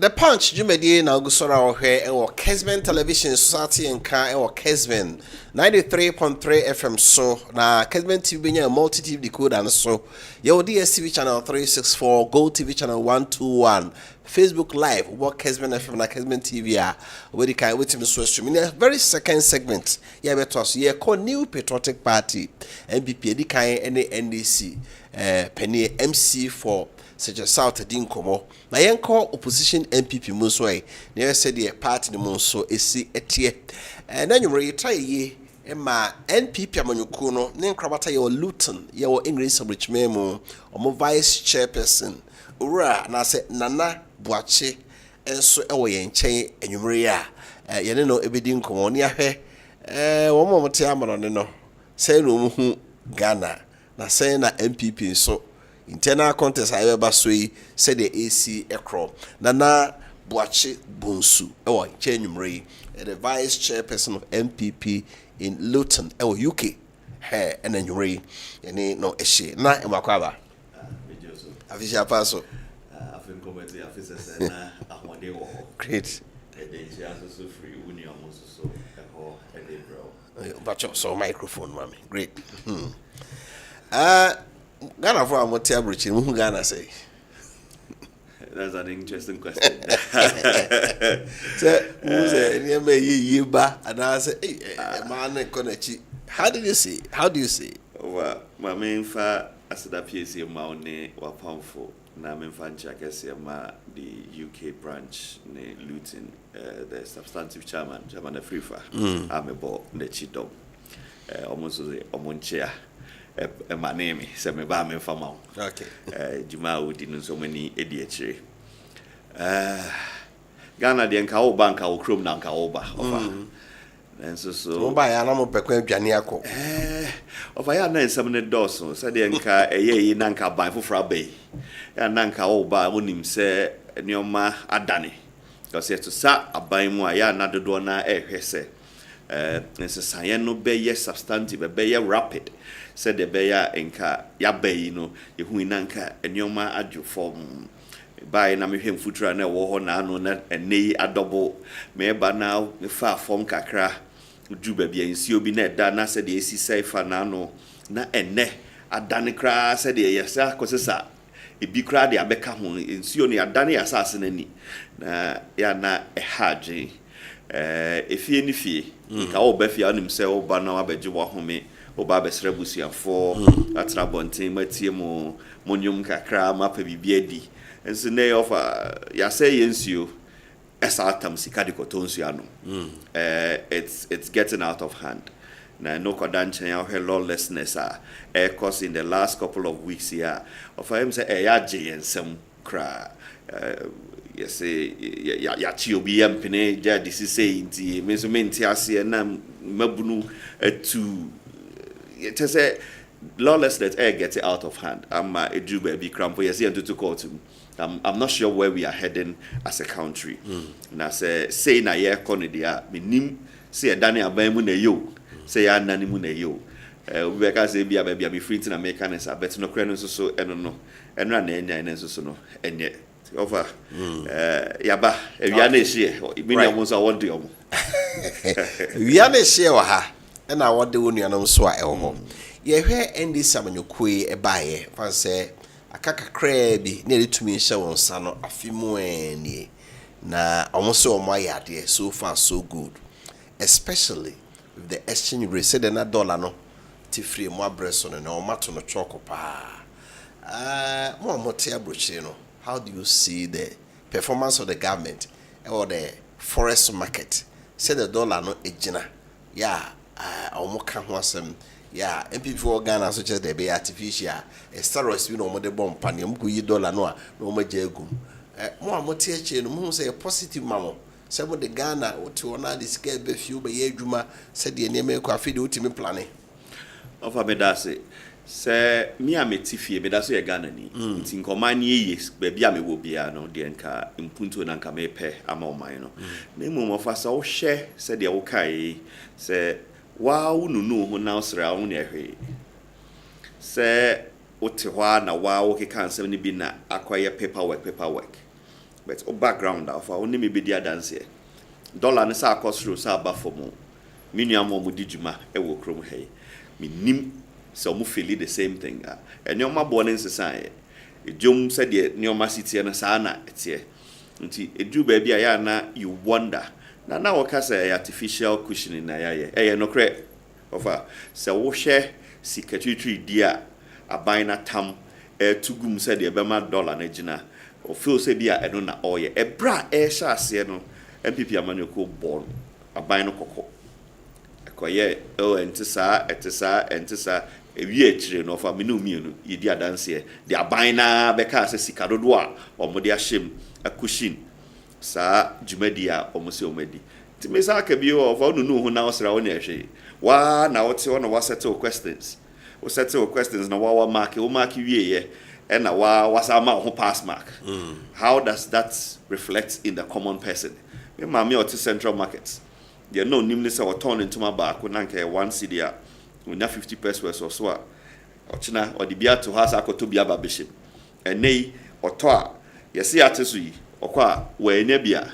The Punch Jumedi na Gusora Ohe or Kessben Television Society and Car or Kessben 93.3 FM so na Kessben TV a multi-TV decoder and so your DSTV channel 364 Gold TV channel 121 Facebook Live what Kessben FM na Kessben TV where you can wait to so stream in a very second segment yeah better called New Patriotic Party MPP the kind any NDC penny MC for such a South Dinkomo. Na yenko opposition MPP Musway, near said the party the Monso is etie. And then you retire ye, Emma NPP Amanukuno, Nen Krabata your Luton, your English rich memo, or more vice chairperson. Ura, and I said Nana Boache, and so away and chain and you Maria. You know, everything come on your hair. One more time on no. Say no Ghana. Na say na MPP so. Internal contest however so said the AC Ekro Nana Boache Bonsu or January the vice chairperson of MPP in Luton UK hair and then you and no issue na Makwaba Afisha Paso great but so microphone mommy great Ghana for what average in Ghana say? That's an interesting question. How do you say? How do you say? Well, my main fa as the PSC Maune were powerful. Na main fan checkers the UK branch ne Luton, the substantive chairman of FIFA. I'm about the Chidom. Almost the Omonchea. My name is Semeba Mefamau. Okay. Juma would in so many idiots. Ghana the Nkao Bank or Crum Nankaoba. And so by Anamo Peque Janiaco. Of I had some Dawson, said the Nka a ye Nanka by Fufrabe. And Nankaoba wouldn't him say Nioma Adani. Because he has to sat a by Moya, not the Dona Hesse. And so Sayano Bay, yes, substantive, a bay rapid. Said the bear enka ya bay no yehuinanka enyoma adwo form by na me hwem futura na wo ho na no na ene adobo me ba na me fa form kakra du ba bia nsi obi na da na said the esi saifa na no na ene adane kra said the yesa kosesa ebi kra de abeka ho nsi o ne adane asase nani na ya na ehaje efie ni fie ka wo ba fie anim se wo ba na abeje wo home Oba besrebusia for atrabontin matie mo monyum kakra mapa bibiadi enso ne offer ya say yensuo esatam sika de kotonsu ano it's getting out of hand na no kodanchen ya he lawlessness cause in the last couple of weeks here of him say ya jensem kra yes ya chi obi yampene ja disi say nti meso menti ase na mabunu to it is a lawlessness get it out of hand. I'm a Jew baby crampo. Yes, to court. I'm not sure where we are heading as a country. Na say na ye konidia minim say a Daniel Bamu ne yo say a nanimu ne yo. We can say be a baby be free to American is a better no credit so no and run and so no and yet over yaba Viane share mean almost I want to Viane share ha. And I want the union on swa elmo. Ye hear Andy Samanyukwe a buyer, fancy a kaka crabby nearly to me show on sano a few more any. Na almost so my idea so far so good. Especially with the exchange rate said $1 no to free more breast on and all matter no choco pa. More motia bruchino. How do you see the performance of the government or the forest market? Said $1 no ejina. Yeah. Omoka ho asem ya MPP Ghana so che dey be artificial steroids bi no mo de bomb pan yam ko yi dollar no a no mo je agum mo amote eche no mo say positive mamo se mo de Ghana oti ona de scale be fiu be ye adwuma se de ne me ko afide otimi plane of abedase se mi ametifie bedase ye Ghana ni nti nkomani ye be bia me wo bia no de nka impunto na nka me pe ama oman no na mu mo fa sa wo hye se de wo kai se wow no ho na osra wo ne hwe se wote hwa na wow ke kan sem ni bi na akwaya paperwork but o background of only me be the dance here dollar ne sa cost through sa ba for mo minua mo di djuma e wo krom hey me nim so mo feel the same thing enyoma bo ne nsesa ejom said the neoma city na sa na etie nti edu ba bia ya na you wonder na waka say artificial cushioning na ya no kre ofa se wo hwe sikatwitwi dia aban na tam tugum said the bema dollar na gina o feel say bia eno na oye ebra sha ase no MPP amanyoko born aban no kokko ekoye entisa ewie chire no fa me no mienu yedi adanse de aban na beka ase sikadodo a omode ahyem akushin sa jumadia omose omadi ti me sa ka bi o fa no hu na osra woni ehwe wa na wote wo no wa settle questions na wa mark o mark wie ye and wa sama ho pass mark how does that reflect in the common person me mama o central markets there no nimni say o turn into my back na nke 1 cedi a una 50 pesos or so ochina o di bia to house akoto bia ba bishop enei oto a yesi ateso yi okwa wa enya bia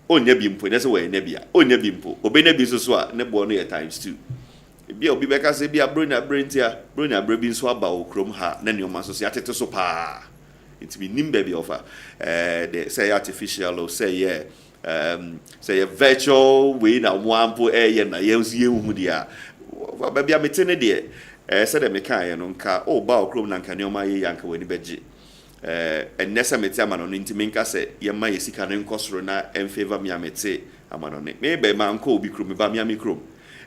onya bi mpo ne se wa enya bia onya bi mpo obenya bi so a ne bo no ye times 2 bia obi beka se bia bronya brentia bronya brebi so aba okrom ha na ne o maso se atete so pa it be nimbe bi offer they say artificial or say say a virtual way na mwampo na yenzi hu dia ba bia metene de say dem kan no nka o ba okrom na nka ne o ma ye yanka wani beji enesa mete amano no ntimi nka se ye ma ye sika ne nkosoro na en favor mi amete amano ne me be ma nka obi krom ba mi amikrom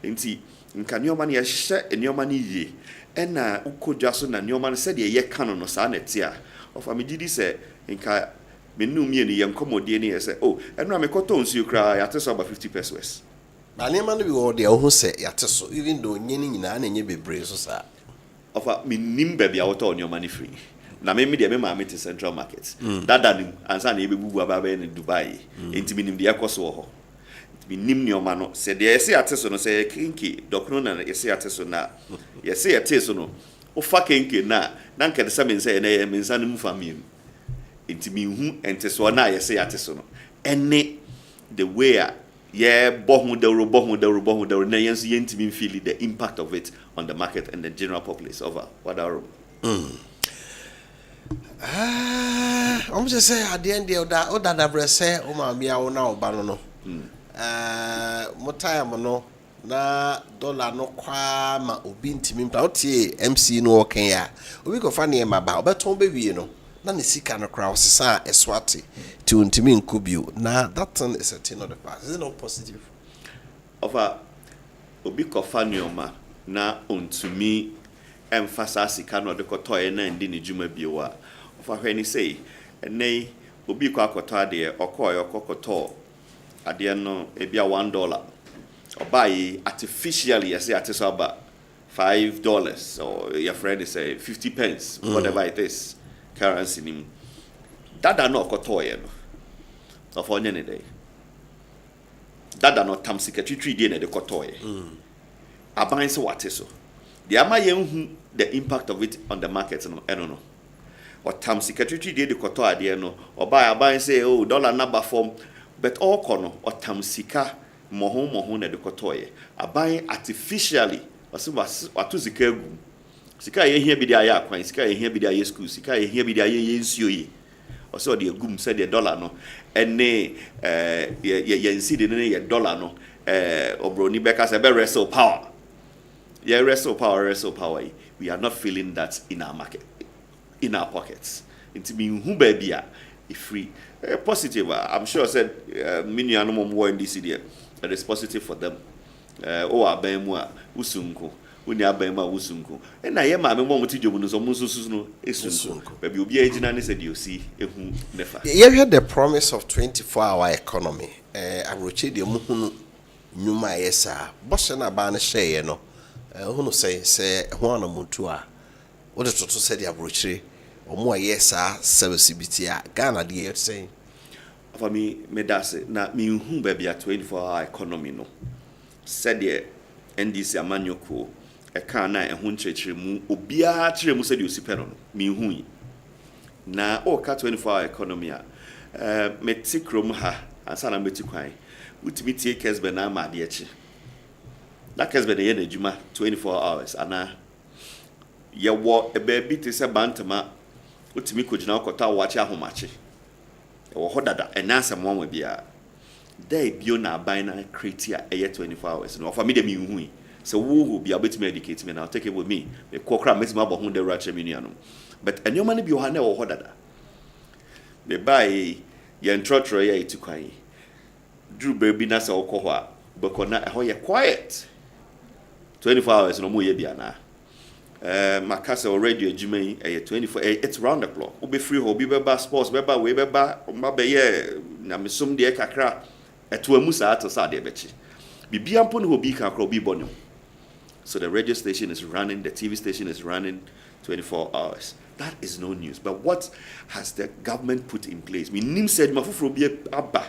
nti nka ne o ma ne ye hye ne o ma ne ye ena ukodwa so na ne o ma ne se de ye kan no sa na tia of amididi se nka menu mi ni yankomodie ni ese enu amekoto nsu kra ya teso about 50 pesos ba ne ma no bi wo de ho se ya teso even though nyeni nyina na nye bebre so sa of minim ba bia woto onyo money free na me de me ma me central market dada nim ansa na ebebubu aba ba in Dubai enti minim de yakoso ho minim ni o ma no se de ese ya teso no se kinki dokno na ese ya teso na ese ya teso no o fa kinki na nke de samen se na me nsa no family intimi hu enteso na yese yateso no ene the way ye bohu de na yensu yentimi feel the impact of it on the market and the general populace over what are I'm just say at the end of that oda brese o ma bia wo na oba no mo time no na dollar no kwa ma obi ntimi mpa otie MC no okan ya obi ko fa ne ma ba obeton be wie no na ne sika no crowd sisa eswati ti untimi nkubio na that thing is a thing of the past. Is it not positive? Ofa obi ko fa nioma na untumi emphasize sika no de kotoye na ndi ne djuma biowa ofa hwe ni sei enei obi ko akoto ade okoyo kokoto ade no ebia $1 obai artificially as it is about $5 or your friend is say 50 pence whatever it is currency nim dada no kotoye no of onye ne dey dada no tam secretary dey na de kotoye aban se wate so the ama yenhu the impact of it on the market no eno no or tam secretary dey de koto ade no oba aban say dollar number form but all kono or tam sika moho na de kotoye aban artificially watu sika egu sika ye hia bi dia ya kwan sika ye hia bi dia ye school sika ye hia bi dia ye nsuo yi also de egum say the dollar no ene ye nsi de ne ye dollar no obroni beka say be wrestle power yeah wrestle power we are not feeling that in our market in our pockets it mean who ba bia e free positive I'm sure said many animal more in this city it is positive for them abemu a usunku uni abema wusunku na ye ma me mo ti djomu no so mo susu no esunku ba bi obi agina ne se de osi ehu nefa you heard the promise of 24-hour economy abroche de muhunu nyuma yesa bose na ba na share no hunu say ho na muntu a wo de toto say de abroche omo yesa service bitia Ghana de say for me medase na mi hu ba bia 24-hour economy no said the NDC amanyoko e kan na ehun chechire mu obia chire mu se de osipe no mi hu na o ka 24-hour economy a meti krom ha ansa na meti kwan utimi tie Kessben na ma de echi na Kessben ye na adwuma 24 hours ana ye wo ebe bi te se bantama utimi kogina okota wachi ahomachi wo hodada enasem won bia dey bio na aban na create a 24 hours no for me dem hu so wo bia betimi educate me now take it with me me kokra metimi abo hu de rache me nuanom but anyoma ne bi ho na wo hodada me bai ye ntrotro ye itukwan drew baby na se okọ a bekona ho ye quiet 24 hours no mo ye bia na makasa already adwuma yi 24 it's round the clock obe free ho bi beba sports beba we beba mba ye na mesum de kakra eto amu sa to sa de bechi bibia mpo ne ho bi kakra obi bonyo. So the radio station is running, the TV station is running 24 hours. That is no news. But what has the government put in place? Minim said mafufuro bi aba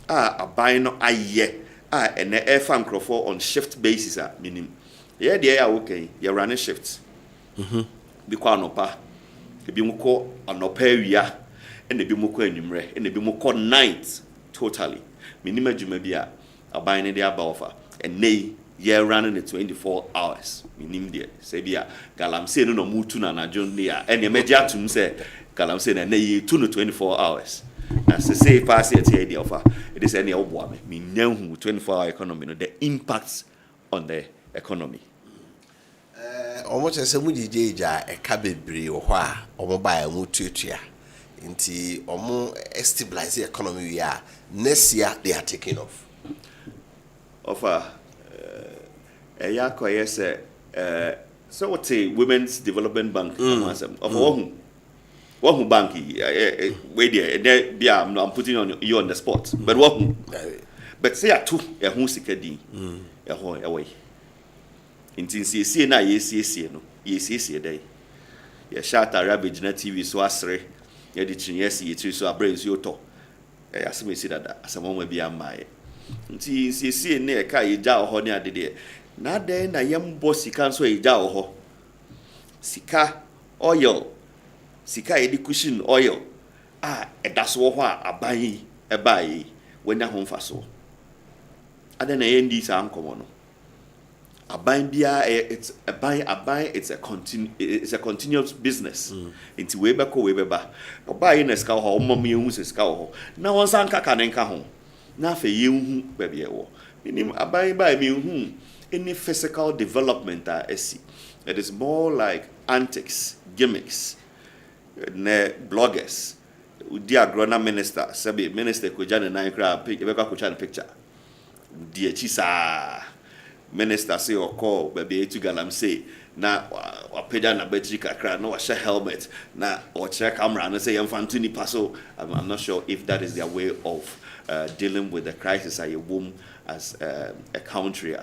aban no aye and the air fan crofo on shift basis minim. Yeah, they are okay. You're running shifts. Because anopa, ebi muko anopa wia, and ebi muko enumre, and ebi muko night totally. Minima jumabia aban ne dia ba offer, and nay ye running the 24 hours. Minim dia say bia galamse no mutu na najon dia, and ye media tum say galamse na nay 24 hours. As I say pass it here the offer. It is any obo me. Me nyahu 24-hour economy no the impacts on the economy. Almost as a mujija a cabebre or wha or buy a mutuia into or more stabilize the economy we are next year they are taking off. Offer a yako yes so what's a women's development bank of one banky wait there be I'm putting on you on the spot but what but say a two a who sikadi a ho away. Inti see na yes no yes day ye shata ravage na TV so asre ye di chin yes ye so abrains yo to aseme si dada asamo ma bia mai nti see na e ka ye ja ho ne adede na den na yem bo sika so ye ja ho sika oil sika ye di cushion oil e da so ho aban e bai wenya ho mfaso adena ye ndi sa ankomo no aban bia it's a continuous business into we beba oba yi na ska ho omam ye hu se ska ho na won san kaka ne nka ho na fa ye hu ba bia wo nim aban ba mi hu any physical development esi it is more like antics gimmicks ne bloggers di agrona minister sabi minister ko jane na kra pick e be ka ko chan picture di echi sa minister say or call baby to galamse na wapeja na battery kakra na washa helmet na or check camera and say infantini paso. I'm not sure if that is their way of dealing with the crisis as a womb as a country.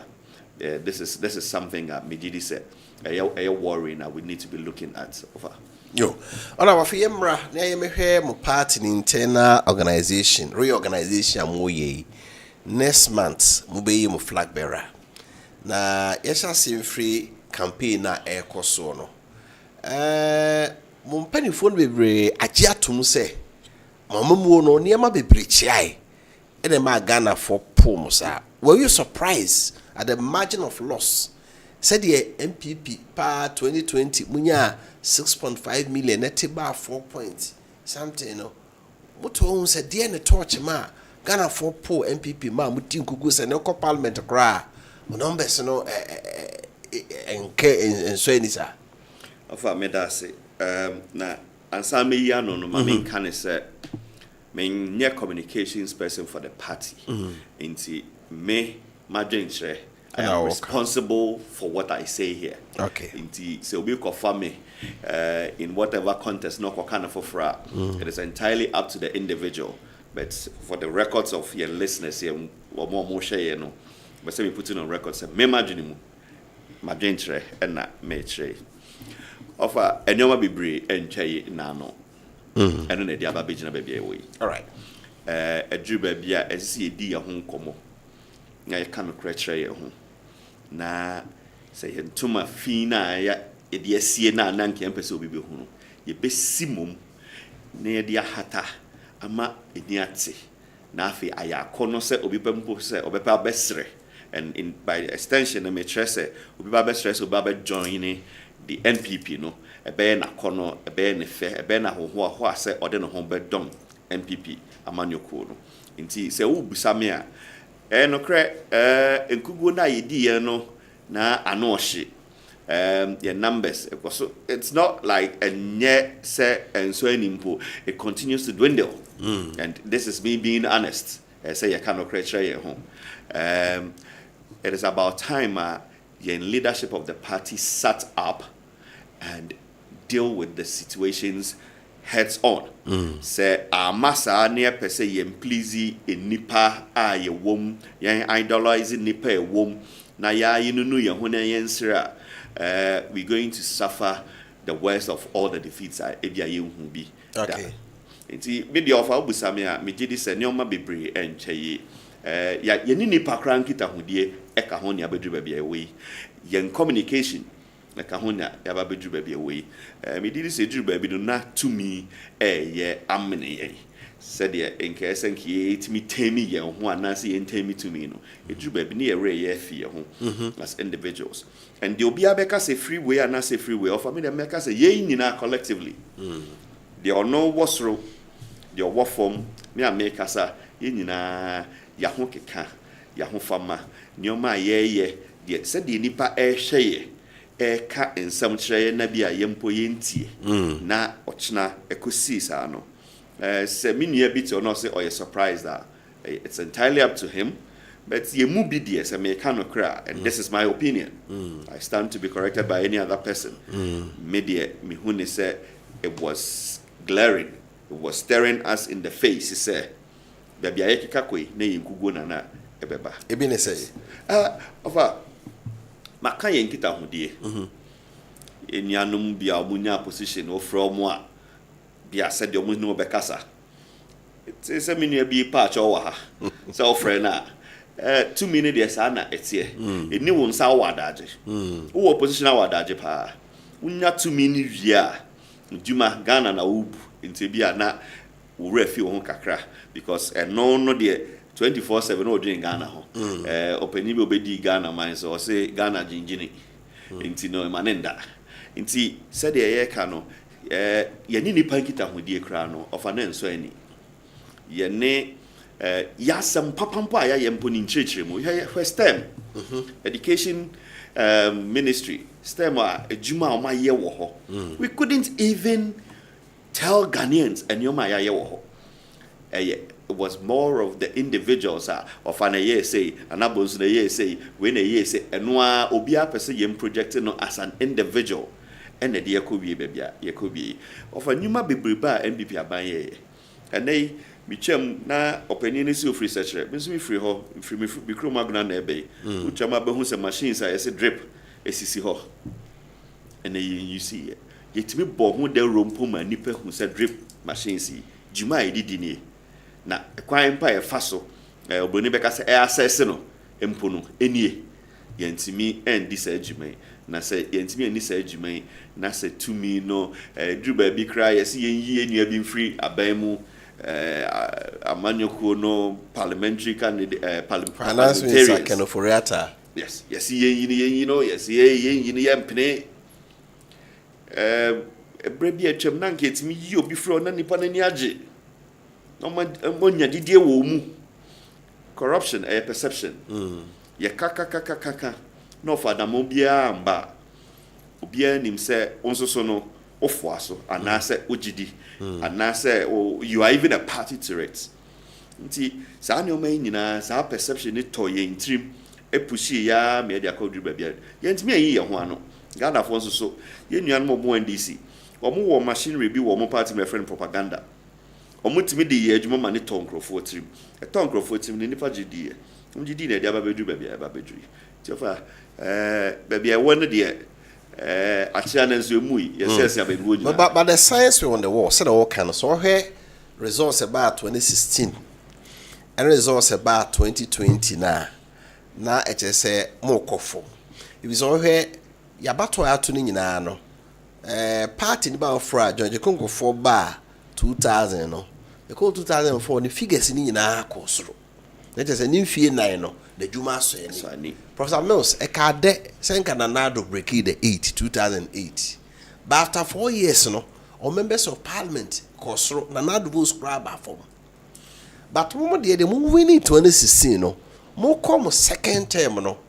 This is something that Mijidi said a worrying that we need to be looking at over. Yo, on our FIEMRA, near my part in internal organization, reorganization, moye next month, mube mo flag bearer. Na yesha sim free campaign na ekoso no mo mpanifo no bebre agye atom se mamamuo no niema bebre chiai ene ma Ghana for poms. Were you surprised at the margin of loss? Said the MPP pa 2020 munya 6.5 million netiba 4 point something no moto said the ne torch ma Ghana for poor MPP ma mutin kugu se no parliament kra numbers no and so any sir of medase na ansa me ya no ma me kan say me near communications person for the party into me madwenche I am responsible for what I say here. Okay. Into so we confirm me in whatever context no kind of offer. It is entirely up to the individual. But for the records of your listeners here, or more share, you know. But say we put it on record, say, me imagine my gentre and not me tre. Offer and you be brave and chay nano. And then the other baby baby away. All right. A drew baby as see dear home como. Now you can't crash your home. Na say him to my fina ya a see na nanky and peso be home. Ye be simum near dear hata ama eniate na afi ayakono se obi pempo se obepa besre and in by extension na me trese obi ba besre so ba join the NPP no ebe na kono ebe ne fe ebe na ho ase ode no ho be dom NPP amanyoko no nti se wo busame a no kre enkugo na yedi ye no na anohye your numbers because it's not like a nye say and so anymore it continues to dwindle and this is me being honest say you cannot create your home it is about time the leadership of the party sat up and deal with the situations heads on say amasa near per se yem please nipa ye wom yen idolizing nipa e wom na ya yinunu ye ho na yen sra we're going to suffer the worst of all the defeats ebia ye hu bi okay nti media of abusame a me gidi se nyoma bebre encheye ya ye ni nipa kran kita hodie e ka ho ne abedru ba bia we yen communication na ka ho na ya ba bedru ba bia we me gidi se dru ba bi no na to me ye amene ye said ye enke esenke etimi temi ye ho anase ye ntemi to me no edru ba bi ne ye re ye fie ho as individuals and the obiabeka say free way and say free way of me the make say ye nyina collectively they all know what's wrong the what form me a make asa ye nyina ya ho keka ya ho fama nyoma ye de said the nipa hwe ye ka ensam kire na bia ye mpo ye ntie na ochna ekosi sa no say me nua bi to no say or you surprised that it's entirely up to him. But ye mu be DS Americano cry, and this is my opinion. I stand to be corrected by any other person. Media Mihune said it was glaring, it was staring us in the face. He said, Baby Ayakakwe, ne Kugo na ebeba. Ebine say, Ova Makay and Kita Hudie. In Yanum be our munya position or from moi. Be I said your no becasa. It's a mini be patch over. So, friend. 2 minutes yes ana etie eni won sa wadaje wo opposition wadaje pa unya 2 minutes wia djuma Ghana na ubu ntebia na wo refi wo kakra because no de 24/7 no dwen Ghana ho openi bi obedi Ghana man so say Ghana jinjini nti no manenda nti said ye ka no ye ni nipa nkita hodie kra no ofa na nso ani ye ne yasam papampo aya yempo ni nchechire mu STEM education ministry STEM ejuma o ma ye wo ho we couldn't even tell Ghanaians and yoma ya ye wo ho it was more of the individuals of an year say anabos na year say when a year say eno obi apese yem projecting no as an individual and the yakobi bebia yakobi of a nyuma bebreba NPP aban ye and Michem na opinion is free research. Me free ho, free me bikro magna na ebe. Uchama be hu se machines a say drip esisi ho. And then you see yetimi bo hu de rompo ma nipa hu se drip machines yi. Juma edidi ni. Na kwan pa e fa so. Oboni be ka se access no empo no enie. Yentimi end this ejuma. Na se yentimi eni se ejuma na se to me no druba bi kra yesi yenyi enua bi free aban mu amanyoko no parliamentary candidate parliamentarians Kenoforiata yes yenyi no yes yenyi ni yempene brebi atwam na nketimi yi obi fro na nipa nani age no monya didie wo mu corruption perception ye kaka no fada mo bia amba obia nim se onsoso no ofuaso anase ogidi anase you are even a party to it nti sa ne o man nyina sa perception ni to ye ntrim epushi ya media code bia ye ntimi ayi ye ho ano Ghana for so ye nuan mo mo NDC omo wo machinery bi wo mo party my friend propaganda omo timi de ye adwuma ma ne tonkrofo trim e tonkrofo trim ni nipa gidi e gidi na dia ba bedu bia ba bedu ti ofa bia won de but the science on the wall said all kind of so here results about 2016 and results about 2020 now it is more kofo it was all here yabato ato ni nyina no party ni ba ofra John Kongo for bar 2000 no The call 2004, the figures in our course. Let us an infie nine, the Juma Sani. Professor Mills, a card de Senkanado break the 2008. But after 4 years, no, or members of parliament, Cosro, Nanado will scribe form. But one day, the moving in 2016, no, more come second term, no.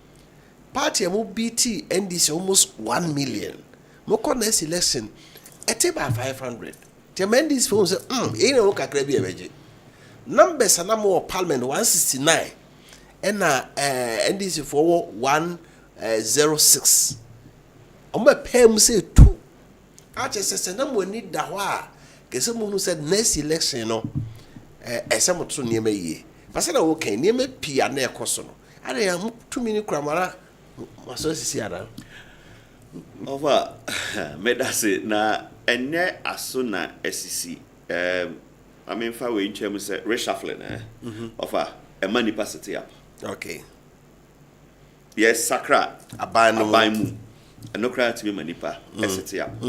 Party mo BT NDC almost 1 million. More next election, at about 500. The Mendes phone say, ain't no cacrabi a numbers are more parliament 169 and NDC for 106. On my pay say 2. I just said, no one need that. Because someone who said next election, you know, some to near me. But said, okay, near me P and near Cosono. I am 2 minutes cramara. My associate over made us say, na and as soon as SEC. I mean, if I were in terms of reshuffling, of a money capacity up. Okay. Yes, Sakra, a buy no and no cry to be manipa, SEC up.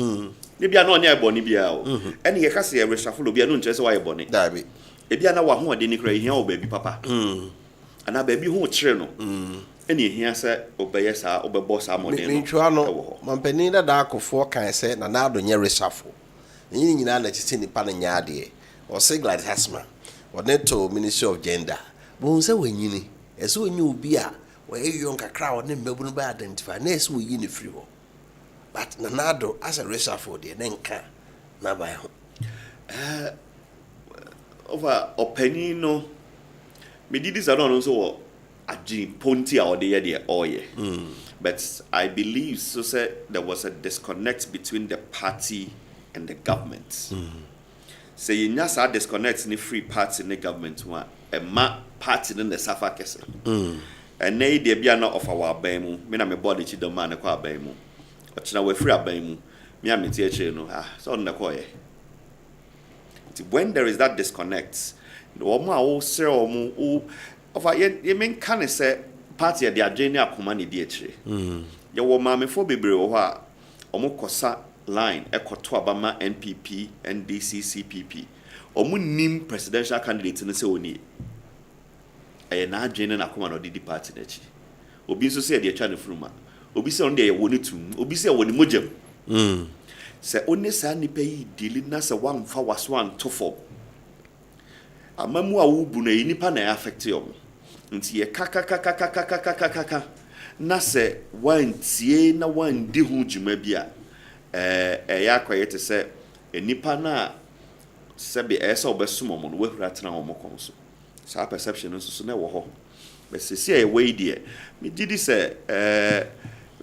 Maybe I know near Bonnie Biao, and he has a reshuffle will be announced as why Bonnie. Darby. If you are not one didn't cry here, baby papa. And a baby who channel. Any here said, obey us, obey boss, our money. Minchuano, Mampenina dark of 4 can say, and now the near reshuffle. You know, let you see the Pananyadi. Or say glad Hasma, or Neto Ministry of Gender. But say when you as when you be a where you young crowd and Melbourne by identify, next we in the free. But Nanado as a racer for the Nenka, now by home. Over opinion, me did this alone also a Jim Ponty or the idea, oh yeah. But I believe so said there was a disconnect between the party and the government. Say you just are disconnect any free party in the government one a party in the Safa Kessben. And nay there be not of our bemu. Me na me body chi the man kwa bemu. But now we free abemu. Me am teacher no so on the koye. When there is that disconnect, the woman will say of you mean can say party the agenda akoma ne die chire. Ye wo ma me fo bebre wo ha omo kosa line ekoto abama NPP NDC CPP omu nim presidential candidate ne se oni e na adwene na akoma no di party na chi obi nso se de atwa ne fruma obi se on de ye woni tum obi se woni mogem se oni sa nipa yi dili na se wan fa waso an tofo amamu a wo bu na yi nipa na affect yo nti ye kaka na se wan tie na wan di hu djuma bia ya kwayete se enipa na sebe esa obesumo mo no wehura tena ho mokon so sa perception nso so na wo ho be se e we die me didi se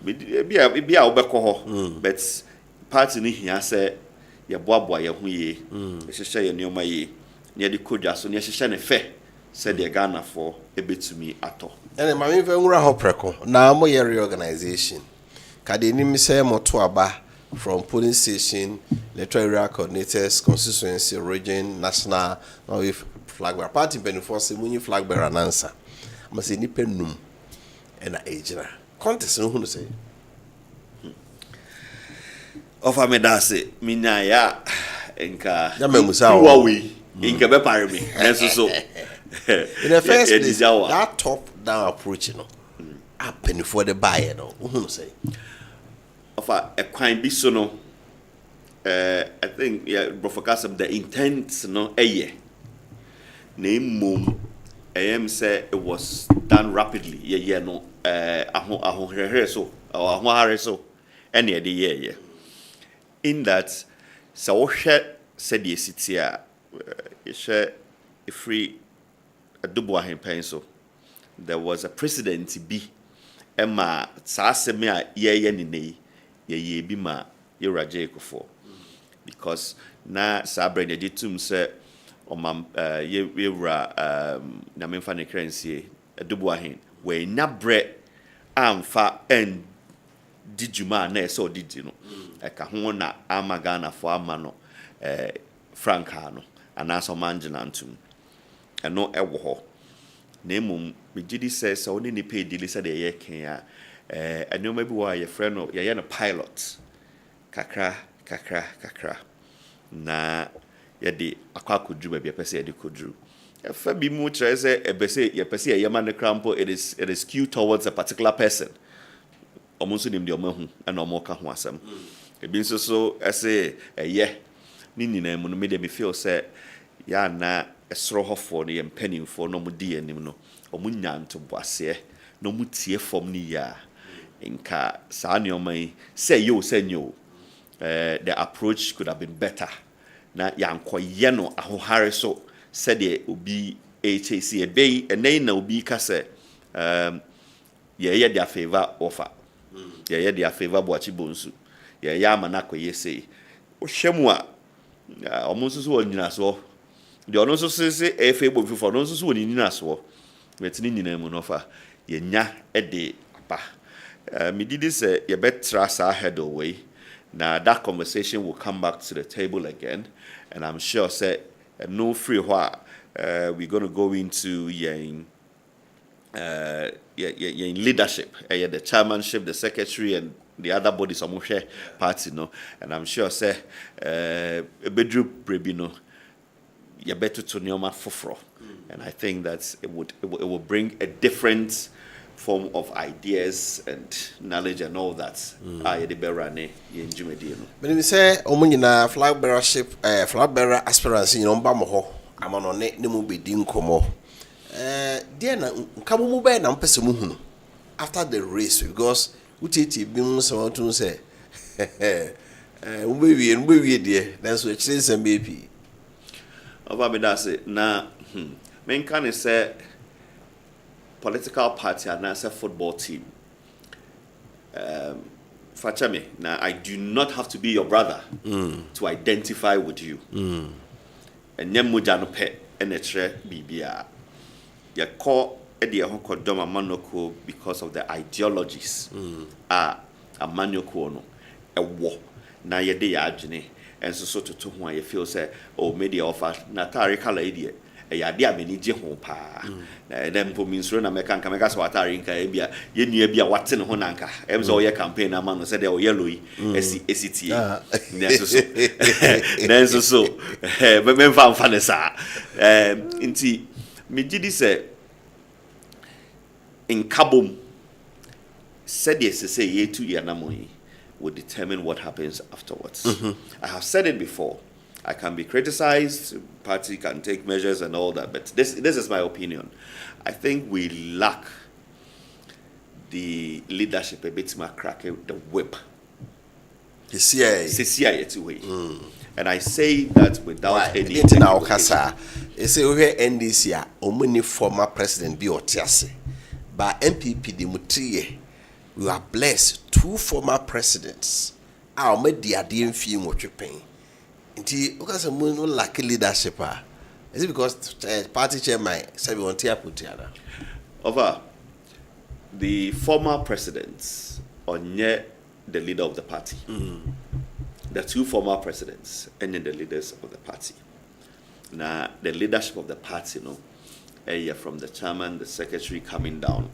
bia obekọ ho but party ni hia se ye boaboa ye hu ye ehye ye neoma ye ne de kodwa so ne ehye ne fe se de Ghana for ebetumi ato ene ma me fe nwura ho preko na mo ye reorganization kade ni mi se moto aba from polling station, electoral area coordinators, constituency, region, national, now if flag bearer. Party benefits, when you flag bearer and answer. I must say, Nipenum and a agent. Contest, no one say. Offer me that say, Minaya, Enka, Huawei, Inka Beparimi, and so. In the first place, that top down approach, you know, happen for the buyer, no one say. Of a crime be so no, I think Wofa Kofi the intent no year. Name mum, say it was done rapidly. Yeah no, so any the year. In that, so said the city share a free a double pencil. There was a precedent to be Emma Sasemia ye ni ye be ma ye rajeko for because na sabre ne jitum se o mam ye ra na memfa ne kransie adubu ahen we nya bre amfa en dijuma na so didi no e ka ho na amagana for amano franka no anaso manjina ntum eno ewo ho na emum megidi se so oni ni pay dili se de ye ken a anoma bi wa ye friend no ye no pilot kakra na yɛde akɔ akɔduru baabi yɛpɛ sɛ yɛde kɔduru ɛfa bi mu kyerɛ sɛ yɛpɛ sɛ yɛyɛma no krampo it is skewed towards a particular person ɔmo nso nim deɛ ɔmo ahu ɛna ɔmo ka ho asɛm ebi nso so ɛsɛ ɛyɛ ne nyinaa mu no me de me feel sɛ yɛana ɛsoro hɔfoɔ no yɛ mpanimfoɔ na ɔmo di anim no ɔmo nya ntoboaseɛ na ɔmo tie fam no yie a nka saa nneɛma yi sɛ yɛ o sɛ nyɛ o the approach could have been better na yɛankɔyɛ no ahohare so sɛdeɛ obi HAC ɛbɛyi ɛnɛ na obi ka sɛ yɛyɛ de afavor Wofa yɛyɛ de afavor Boakye Bonsu yɛyɛ ama no akɔyɛ sei wohwɛ mu a ɔmo nso so wɔ nyinasoɔ deɛ ɔno nso sɛ ɛfɛ bɔ foforɔ ɔno nso so wɔ ne nyinasoɔ mɛtene nyinaa mu no fa yɛnya de aba medidi sɛ yɛbɛtra saa hurdle wei na that conversation will come back to the table again and I'm sure say no free hɔ we're going to go into yɛn leadership the chairmanship the secretary and the other bodies ɔmo hwɛ party no and I'm sure say ebedru prebi no yɛbɛtoto nneɛma foforɔ and I think that it will bring a different form of ideas and knowledge and all that. The berane yenjumedi no. But me say omunyina flag bearer aspirants in omba mo ho amanone ne mu bedi nkomo. There na nkamu mu be na mpese mu hunu after the race because utiti bi mu so want to say mbewie de na so ekire nsem be pi. Oba me da say na men kan say political party and as a football team. Fachame, now I do not have to be your brother to identify with you. And Nyemujano pe enetre bibia. Ya call Eddie Hoko Doma Manoko because of the ideologies. A manoko no a war. Na yede ya ajine and so to whom I feel say, oh, media offer Natari Kala idiot. Dia meni je ho pa na dem po minsuro na meka nka meka so atare nka bia ye nua bia wate ne ho nanka em so ye campaign na ma no se de o yellow yi esi nenso so me mfa ne sa nti me gidi se in kabom said yes say ye tu ya na mo yi will determine what happens afterwards. I have said it before. I can be criticized, party can take measures and all that, but this is my opinion. I think we lack the leadership a bit more crack the whip. The CIA way. And I say that without any now kasa. You say we NDC omuni former president bi otiase. But MPP the mutriye we are blessed 2 former presidents. Our media didn't feel what you paying. Because someone no lack leadership. Is it because party chairman said we want to put together? Over the former presidents are yet the leader of the party. The 2 former presidents and then the leaders of the party. Now the leadership of the party, from the chairman, the secretary coming down.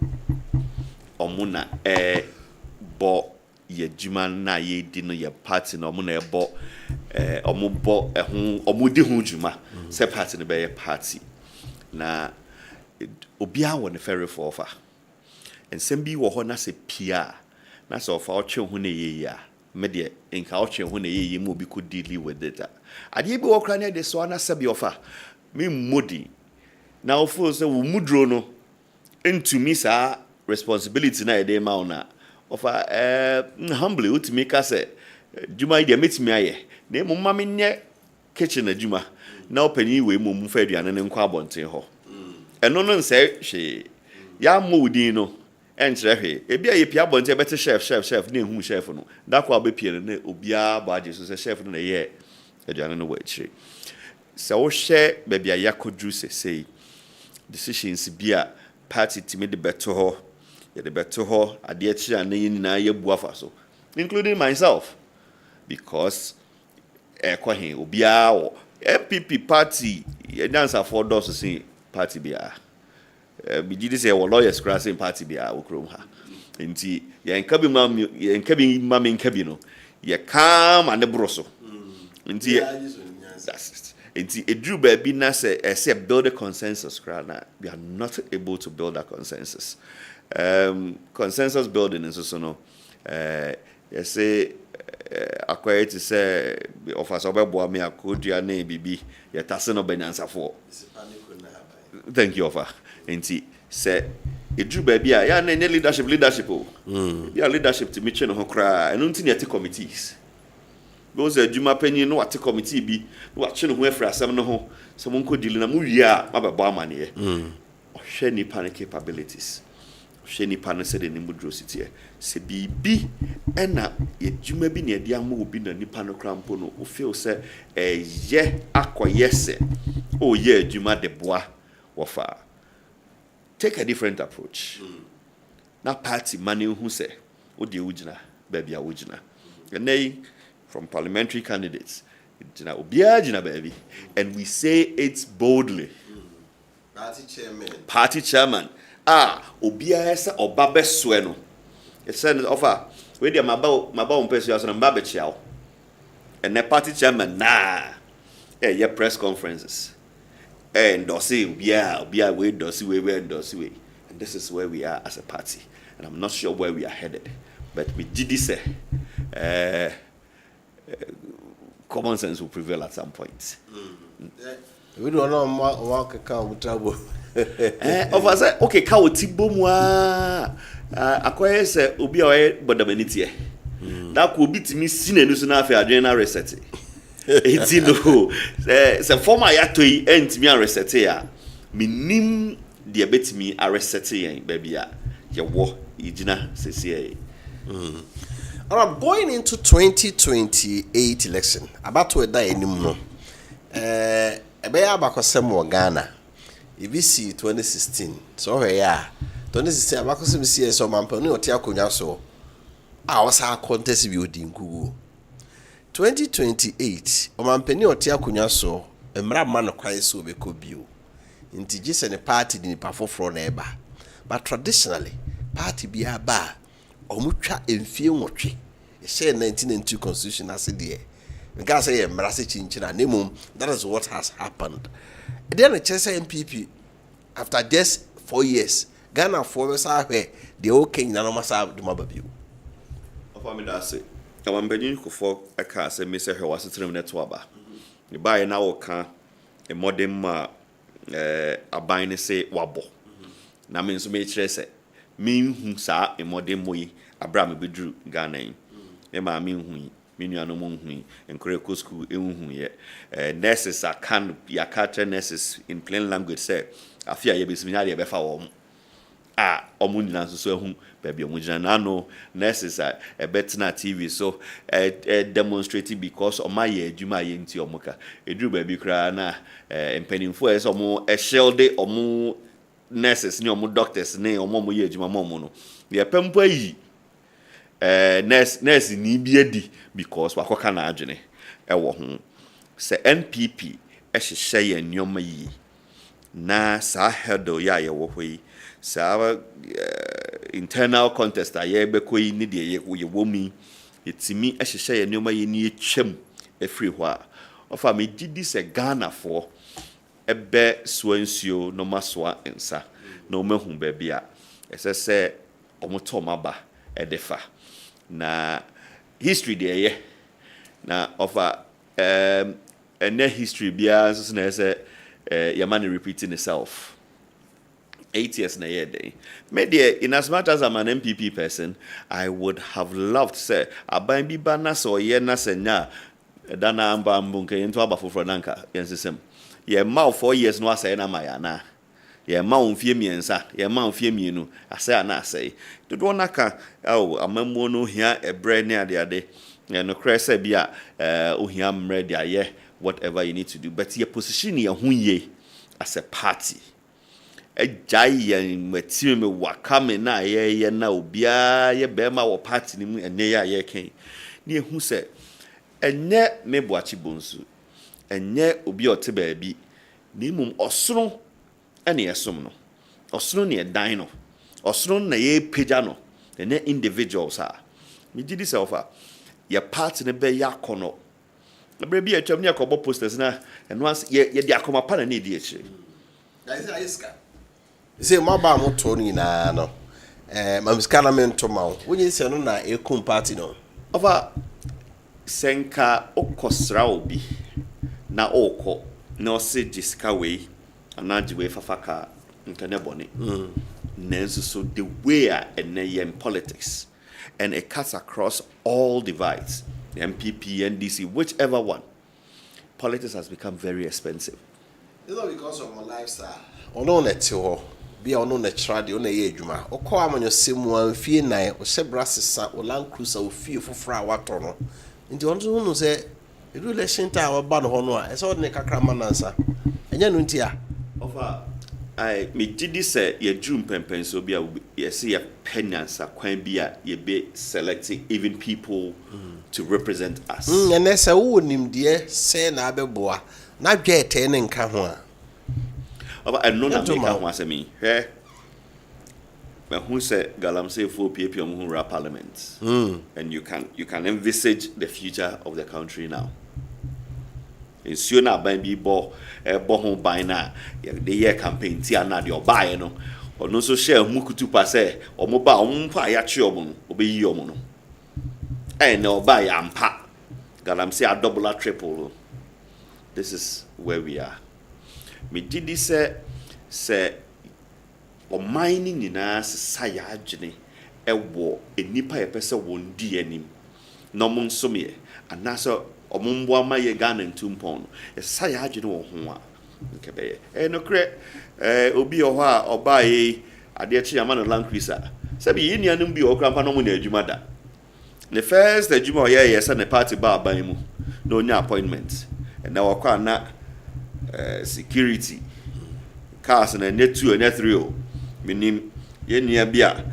Omuna bo ye juma na ye di no ye party no omuna bo omubo omudi hu juma se party no be ye party na obia wo ne ferry for offer ensem bi wo ho na se pia na se ofa otwe hu na ye ya me de enka otwe hu na ye mu obi could deal with it ade bi wo kra na de so na se bi offer me modi na ofo se wo mudro no entumi sa responsibility na ede ma una offer humbly ultimate ka se juma ide metimi aye na emu ma me nye kitchen adwuma na opani we mu mu fa aduane ne nkwa abonten ho eno no nse hwe ya modin no enkyere hwe ebi aye pia abonten bete chef na ehu chef no da kwa be pie ne obia ba age so se chef no na ye aduane no wa akire se wo hwe baabi a yakodru sei decisions bia party timi de beto ho ye de beto ho ade akire an yin na ye buafa so including myself because kwahin obia wo MPP party ye dancer for those say party bia bi gidi say wo lawyers crossing party bia wo krom ha enti ye nkabi mami nkabi no ye kam ane broso enti that's it Nti edru baabi na say build a consensus na we are not able to build that consensus. Consensus building is also no you say acquire to say offers obebo me akodua na bibi ye tase no banyansa for. Thank you offer. Nti say edru baabi a ya na leadership o. Ya leadership to meche no ho kra eno nti na committees. Those adwuma panyin no wate committee bi no wache no ho afra asem no ho so monko dili na mu wi a mababa amane ohwe nipa ne capabilities ohwe nipa no se de ne mudrosity se bibi ena adwuma bi ne ade ama obi na nipa no krampo no o feel se ye akoye se o ye adwuma de boa wofa take a different approach na party mane hu se o de ugina ba bia ugina enei from parliamentary candidates, and we say it boldly. Party chairman. Obia sa obabe sweno. It said offer. We dey maba person as na mbabe chiao. And the party chairman yeah press conferences. Endorse obia we endorse we endorse we. And this is where we are as a party. And I'm not sure where we are headed. But we did this common sense will prevail at some point. We don't know what can trouble. Of say okay, ka otibo mu akoye se obi oye bodamaniti that could be timi sinenu so na afa adwen na reset. Eti no se former yatoi entimi a reset ya minim de betimi a reset yen ba bia ye wo igina sese. All right, going into 2028 election, about to die anymore. Ebeya bakosem wo Ghana. If you see 2016, so here 2016 abakosem see so mampani oti akonya so. Wasa contest bi odi nkugu. 2028, mampani oti akonya so, emra man kwan so be ko bio. Nti gise ne party di nipa foforo na eba. But traditionally, party bi aba omutwa emfie nwotwe ye 1992 constitution as there we can say emrase chinchina nemum. That is what has happened. And then the Chesa MPP after just 4 years Ghana for say the okay na no masa do mababiu of me that say I want begin ko for aka say me say he was treem net to aba the buy na wo ka e modern ma aban ne say wabo na me nso me kire say me hu sa e modern moyi Abraham bedru Ghana yi me ma me hu yi me nua no mo hu yi enkore ko school e hu ye nurses are can ya catch nurses in plain language say afia ye besimi na de be fa wo omu nyina so ehu baby omu nyina na no nurses are betina TV so demonstrating because omaye adwuma ye nti omuka edru baby kra na empanimfo eso omu shield omu nurses ni omu doctors ni omu ye adwuma mo no ye pempo yi nurse ni bi adi because wakoka na adwene ewo ho se NPP ehye ye nyoma yi na sa hedo ya ye wo hoi sa internal contest aye bekoyi ni de ye wo mi etimi ehye ye nyoma yi ni etwam efri ho a ofa me didi se Ghana for ebe suansio no masoa ensa na omahu ba bia ese omotoma edefa na history de ye na ofa history bia so na say Yamani repeating itself 8 years na year day media in as much as I'm an MPP person I would have loved say aban bi ba na so ye na senya dana amba mbunke into aba foforo nanka yensesem ye ma 4 years no asay na maya na ye ma onfie miensa ye ma onfie mienu asay na asay dodo naka amammo no hia ebre ne ade no krese bia ohia mre dia ye whatever you need to do but your position ye hunye as a party ejai ye matime me wakame na ye na obia ye bema wo party ni mu ene ya ye ken ni ehu se enye meboachi bonsu enye obi ote baabi ni mum osoro ene yesom no osoro ne dan no osoro na ye pagya no ene individuals me gidi self your party ne be yakono Baby, I told me a couple posters now, and once ye come upon an idiot. Say, my bam, Tony, no. Mam Scannerman to mount. When you say, no, a coon party, no. Over Senka Okosraubi, na oko, no say discaway, and Najiwe Fafaka, and Caneboni. Nenso so the way and politics, and it cuts across all divides. MPP, NDC, whichever one. Politics has become very expensive. It's not because of my lifestyle. Ono netio, be ono netradi, ono yejuma. Oko amanyo simu amfie nai, o sebrasisa, o Land Cruiser, o fie fufra watono. Inti onto ono se, edu election time wabano hono a, esa odine kakra manansa. Enya nunti ya. Ofa, me didi se ye June pempen so bia ye see ye penansa kwan bia ye be selecting even people to represent us. And esa wo nim de se na abeboa. Na dwete ne nka ho a. Ofa eno na make ho asemi. He who said Galamsey for PAP parliament. And you can envisage the future of the country now. In Siona Bambi bo home by now, the year campaign Tiana the buy no, or no so share Mukutu passe, or mobile yachiomon, obey yomono. And no buy ampa. Galamsey a double or triple. This is where we are. Me did say or mining in us sayajini a war a nipa a person won't do any no mon sumie and nasa or mumbwa my gun and tumpon a sayajin or hua okay no cre obi or buy a dear chairman of Land Cruiser sabi Indian be or grandpa no jumada the first the juma yes and the party bar by mu no new appointments and now na security cars and a net 2 and net 3 minim ye nua bia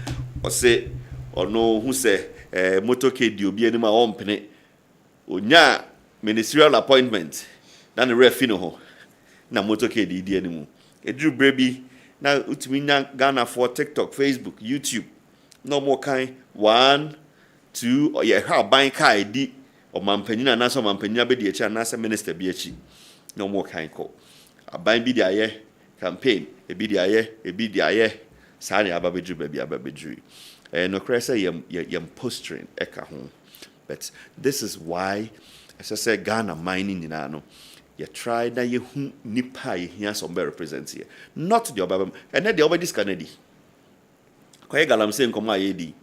o se ono hu se motorcade di obi anima ompene onya ministerial appointment na ne refi no ho na motorcade di animu edru brebi na utumi nya Ghana for TikTok, Facebook, YouTube no more kind 1 2 or ye ha ban kai di o mampanyina na so mampanyina be di echi na se minister bi echi no more kind ko aban bi di aye campaign ebi di aye sani ababedru baby ababedru no cresa yem posturing eka ho. But this is why as I say Ghana mining in ano you try na ye hu nipa ye hia some be represent here not the obabam and then the obadi scanedi kwaye Galamsey nkomo ayedi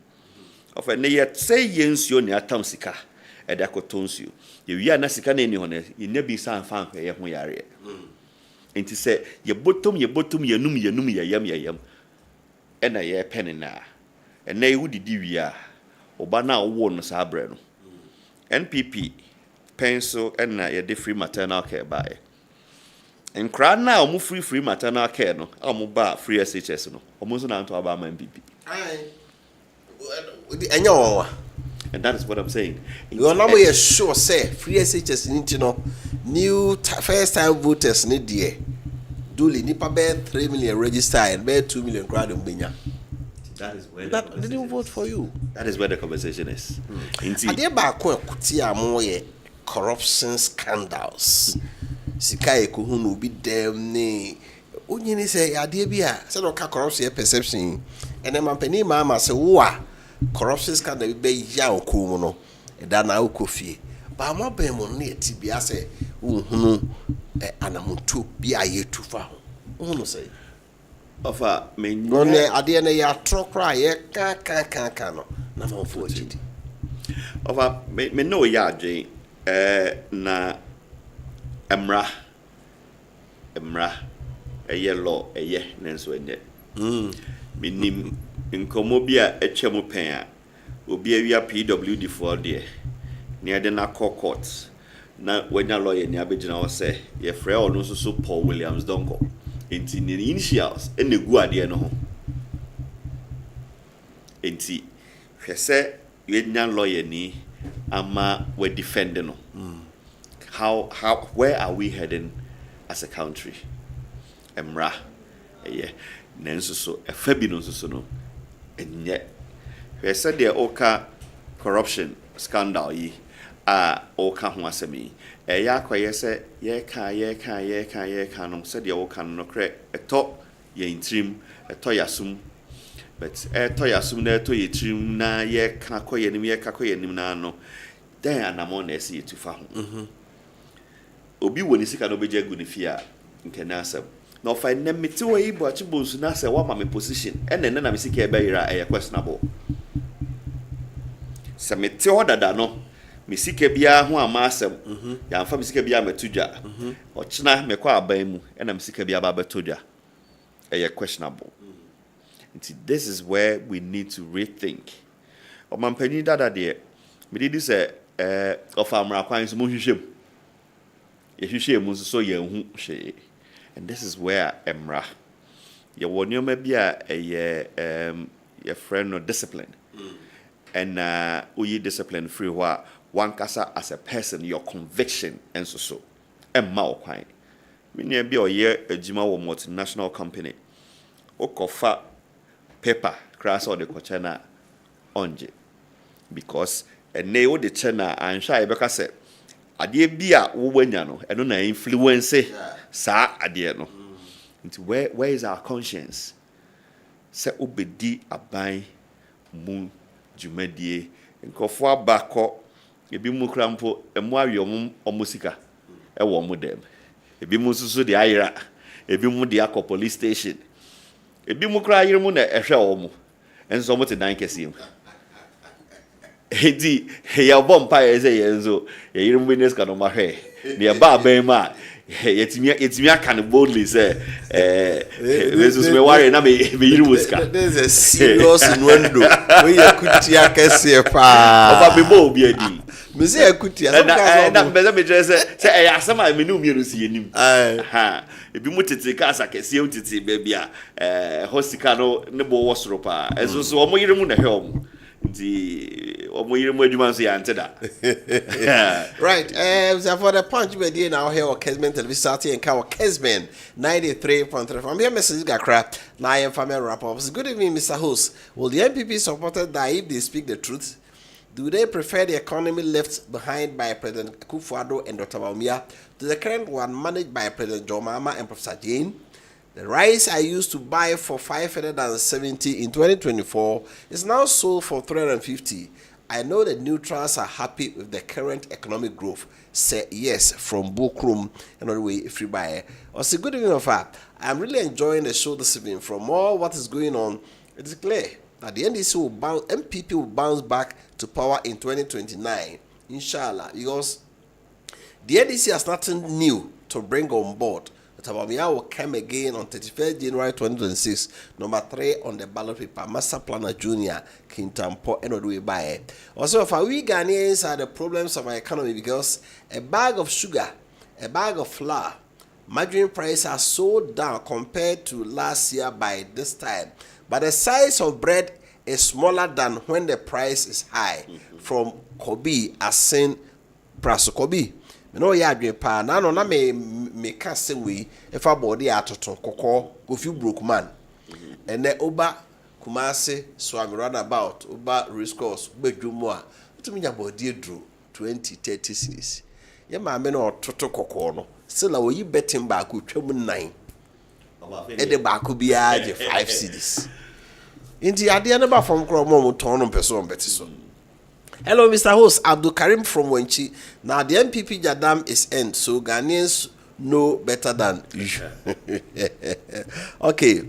of na ye say yensuo ne atam sika e da kotonsuo ye wi na sika na eni ho na ye ne bi san fan ye ho yare enti say ye bottom ye num ye yam ena ye pen na ena ye wudidi wi a oba na wo no sa abre no NPP pencil ena ye de free maternal care buy enkra na omu free maternal care no omu ba free SHS no omu so na nto aba ma NPP enya wo. And that is what I'm saying. You are not sure say free SHS need no new first time voters need there. Duly nipa be 3 million register and be 2 million crowd in Benya. That is where they didn't vote for you. That is where the conversation is. Ade ba ko kutia mo ye corruption scandals. Sika e ko hu no bi dem ni onyini say ade bia say no ka corruption perception. Ene mampani ma say wo a corruption scandal be ya oku no e da na okofie. Ba mo be mo na eti bia say uhunu anamutu bia ye tufa. Uhunu say ofa me ne ade na ya trokra ye ka no na ma fo chidi ofa me no ya je na emra eye law eye nenso enye minim nkomo bia echemu pen a obi awia PWD for there near the na court na wenya lawyer ni abegina wo say ye frɛ ono so Paul Williams Donko enti ni initials enegu ade no ho enti hwese wenya lawyer ni ama we defend no how where are we heading as a country emra eye nenso so efa bi no so no enye hwese de oka corruption scandal yi ɔka ho asɛm yi ɛyɛ akɔyɛ sɛ yɛka no sɛdeɛ wɔka no nokorɛ ɛtɔ yɛn tirim ɛtɔ yasum but ɛtɔ yasum na ɛtɔ yɛ tirim na yɛka kɔ yɛnim na no dan anamɔ na ɛsɛ yɛtu fa ho obi wɔ ne sika no obɛgya gu ne fie a nkɛne asɛm na ɔfa nnɛ mete wɔ yi bɔakye bonsu no sɛ woama me position ɛnɛ na me sika ɛbɛyera ɛyɛ questionable sɛ mete hɔ dada no me sika biara ho ama asɛm yɛamfa me sika biara mato dwa ɔkyena mekɔ aban mu ɛna me sika biara bɛto dwa ɛyɛ questionable nti this is where we need to rethink ɔmampanin dada deɛ mede di sɛ ɔfa mmara kwan so mohwehwɛ mu yɛhwehwɛ mu nso so yɛnhu hwee and this is where mmara yɛwɔ nneɛma bi a ɛyɛ yɛfrɛ no discipline and uyi discipline free wa wankasa as a person your conviction and so emma okwan me bi oyɛ adwuma wɔ multinational company okofa paper class or the kochana onje because ene wo de chena anhwa ebeka se adeɛ bi a wo wanya no eno na influence saa adeɛ no nti where is our conscience se obedi aban mu jumadie nkofo abakɔ ebi mu krampo emu awie omosika e wo mu dem ebi mu susu de ayira ebi mu de akɔ police station ebi mu kra ayira mu na ehwɛ wo mu enso mo te dan kɛse mu edi ya bompa ye ze yenzo ye yira mu business ka no ma hwɛ ne ba ban ma yetimi aka no boldly say Jesus me worry na me yiri muska this is a serious window we yakuti akese pa oba be bo obi adi me say yakuti na be me dress say e asama me no mienu si enim ha ebi mu tete ka asa kese e tete ba bia hosika no ne bo wo soro pa enso so omo yiri mu na hwe omo nti omo yiri mu adwuma so ya nteda right so for the punch we dey now here on Kessben television starting and our Kessben 93.3 from here message gakra na I am family wrap up. Good evening Mr. Host. Will the MPP supported that if they speak the truth? Do they prefer the economy left behind by President Akufo-Addo and Dr. Bawumia to the current one managed by President John Mahama and Professor Jane? The rice I used to buy for 570 in 2024 is now sold for 350. I know the neutrals are happy with the current economic growth. Say yes from Bokrum and all the way free buyer. Also, good evening of her. I'm really enjoying the show this evening. From all what is going on, it is clear that the MPP will bounce back to power in 2029, inshallah, because the NDC has nothing new to bring on board. Tabamia will come again on 31st January 2026, number 3 on the ballot paper. Master Planner Junior, Kintampo, and Odwe Bae. Also, for we Ghanaians are the problems of our economy because a bag of sugar, a bag of flour, margarine prices are so down compared to last year by this time. But the size of bread is smaller than when the price is high. From Kobe, as seen Praso Kobe. No ya adwen pa na no na me ka sewe if abode atoto kokko Kofi broke man ene oba Kumase Swami roundabout oba race course bedwumu a utumi nya bode edru 20-30 series ye ma me no ototo kokko no still na oyi betting back twam 9 e de back bia je 5 series inti ade ne ba from kro mo ton no person beti so. Hello, Mr. Host, Abdul Karim from Wenchi. Now, the MPP Jadam is end, so Ghanaians know better than you. Okay.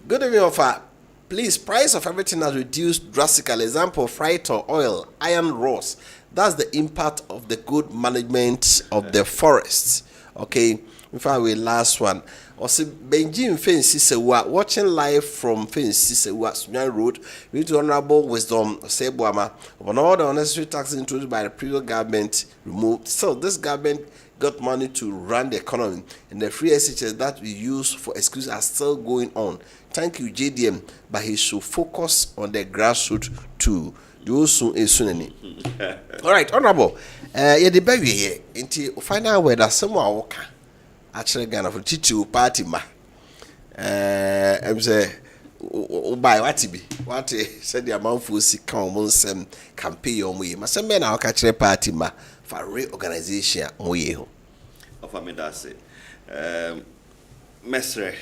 Good evening, offer. Please, price of everything has reduced drastically. Example, freight or oil, iron rods. That's the impact of the good management of the forests. Okay. In fact, we last one. Also, Benjamin Fensisewa watching live from Fensisewa Sunyan Road. We need to honorable wisdom Sebuama on all the unnecessary taxes introduced by the previous government removed. So this government got money to run the economy, and the free SHS that we use for excuses are still going on. Thank you, JDM, but he should focus on the grassroots too. You soon is soon. All right, honorable. Yeah, the baby here. Until find out whether someone walk. Actually, Ghana for Chichu party ma. I'm say buy what said the amount for sika onsem campaign omo masem be na waka party ma for reorganization oye ho of amedase mesre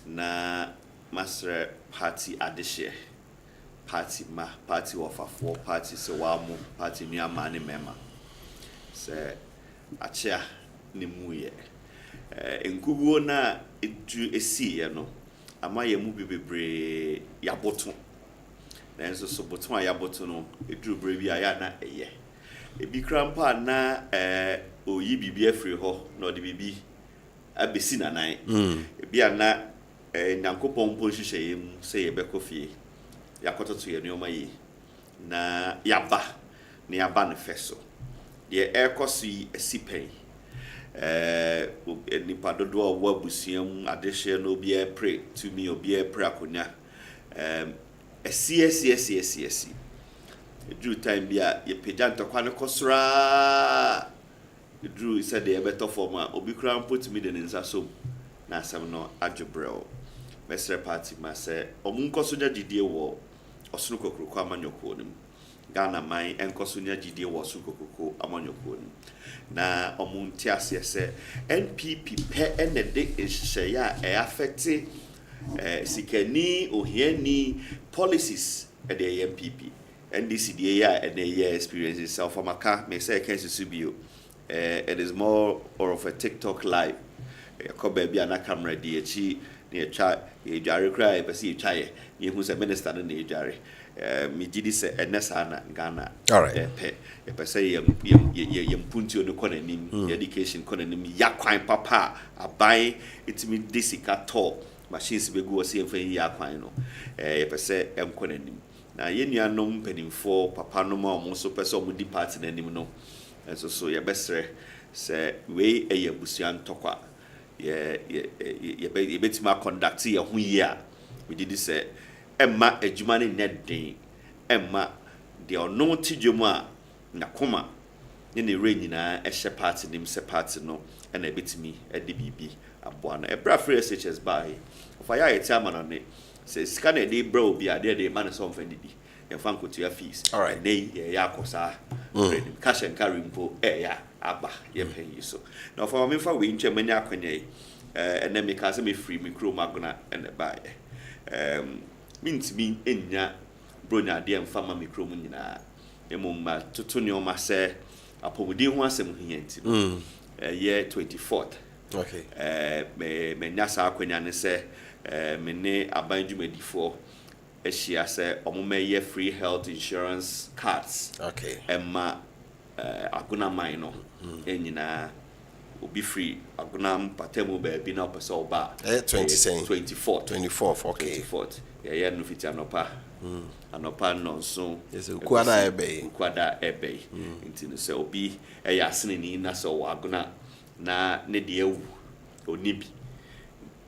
na masre party adehye party ma party Wofa for party se wamu party ni amane mema se achia ni muye enkuguo na edu esi ye no ama ye mu bebre yaboto na enso so boto yaboto no edu bre bi aya na eye ebi krampa na oyi bibi afri ho na odi bibi abesi na nan ebi ana nyankopon po hihye yem se ye bekofie yakototo ye nneoma yi na yaba ne feso de ekosi esipen nipa dodo a wo abusiam adehye no obi e pray to me obi e pray akonya esi edru time bia ye pagya ntokwa ne kosra edru said the better forma obi kra put me the nsa so na asem no adwobrel mesre party ma se omunkoso nya didie wo osunu kokroko amanyoko nim Ghana man enkoso nya didie wo osunu kokoko amanyoko nim na omunti ase se NPP pe enede ehyeya e affect sikani ohiani policies at the NPP NDC and the experiences self amaka me say can subio it is more or of a TikTok live ko baby ana camera di echi ne twa e dware cry be see twa ye hu se minister na e dware me gidi se enesa na Ghana pe e say ye mpunti onu konanim education konanim yakwan papa abai itimi disika to machines be go see enfan yakwan no e say em konanim na ye nuanom pedimfo papa no ma omo so pese omo di party na nim no enso so ye besre se we eye busuan tokwa ye betima conduct ye hu ye a we did say emma adwuma ne nedden emma de ono tidwom a na koma ne re nyina ehye party nim se party no na betimi ede bibi aboa na ebra free SHS by of ya yeti ama no ne se scan e dey bro bi ade dey man so mfa didi e fa nkotu ya fees alright nei ya akosa cash and carry mpo ya aba ye pen yi so na for me fa we ntwe mani akonya ene me ka se me free me kro magona ene ba mintimi enya bronya de mfa ma me kro mu nyina emomma tutu ne o ma se apomudi ho asem hianti year 24th okay me nyasa akonya ne se me ne abanjumedifo ehia se omumeye free health insurance cards okay emma aguna mine no enyina obi free aguna patemu ba bi na opese oba 24th okay 24th ye no fiti anopa no so yes kwada ebe nti no se obi eya asene ni na so aguna na ne de ewu onibi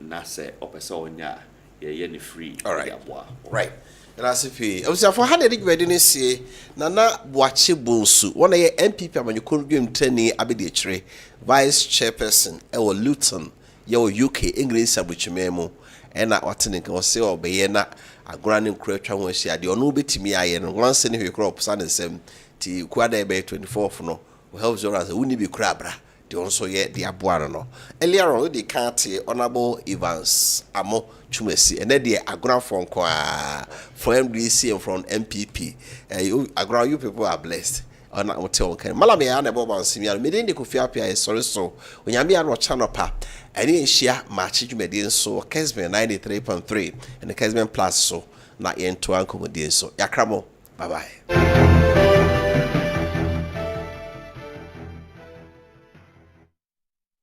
na se opese onya ye ne free right recipe obviously had the ready ne see nana boache bonsu one ye MPP amanyoko dwem tani abedi chire vice chairperson ewo Luton ye UK English abuchimemo ena watene kan se obeye na agora ne nkura twa ho ahia de ono betimi aye no once ne hwekro opsa ne sem ti kwada be 24th no we help zoras uni bi kura bra de onso ye de aboa no earlier on the kante honorable Evans amo chumesi and de agora from MDC and from MPP agora you people are blessed on hotel kan malame ya na boba nsimi me de Kofi Appiah sorry so onyame ya no channel pa ene nhia match dwumedi nso Kessben 93.3 and the Kessben Plus so na yento ankomodi nso yakramo bye bye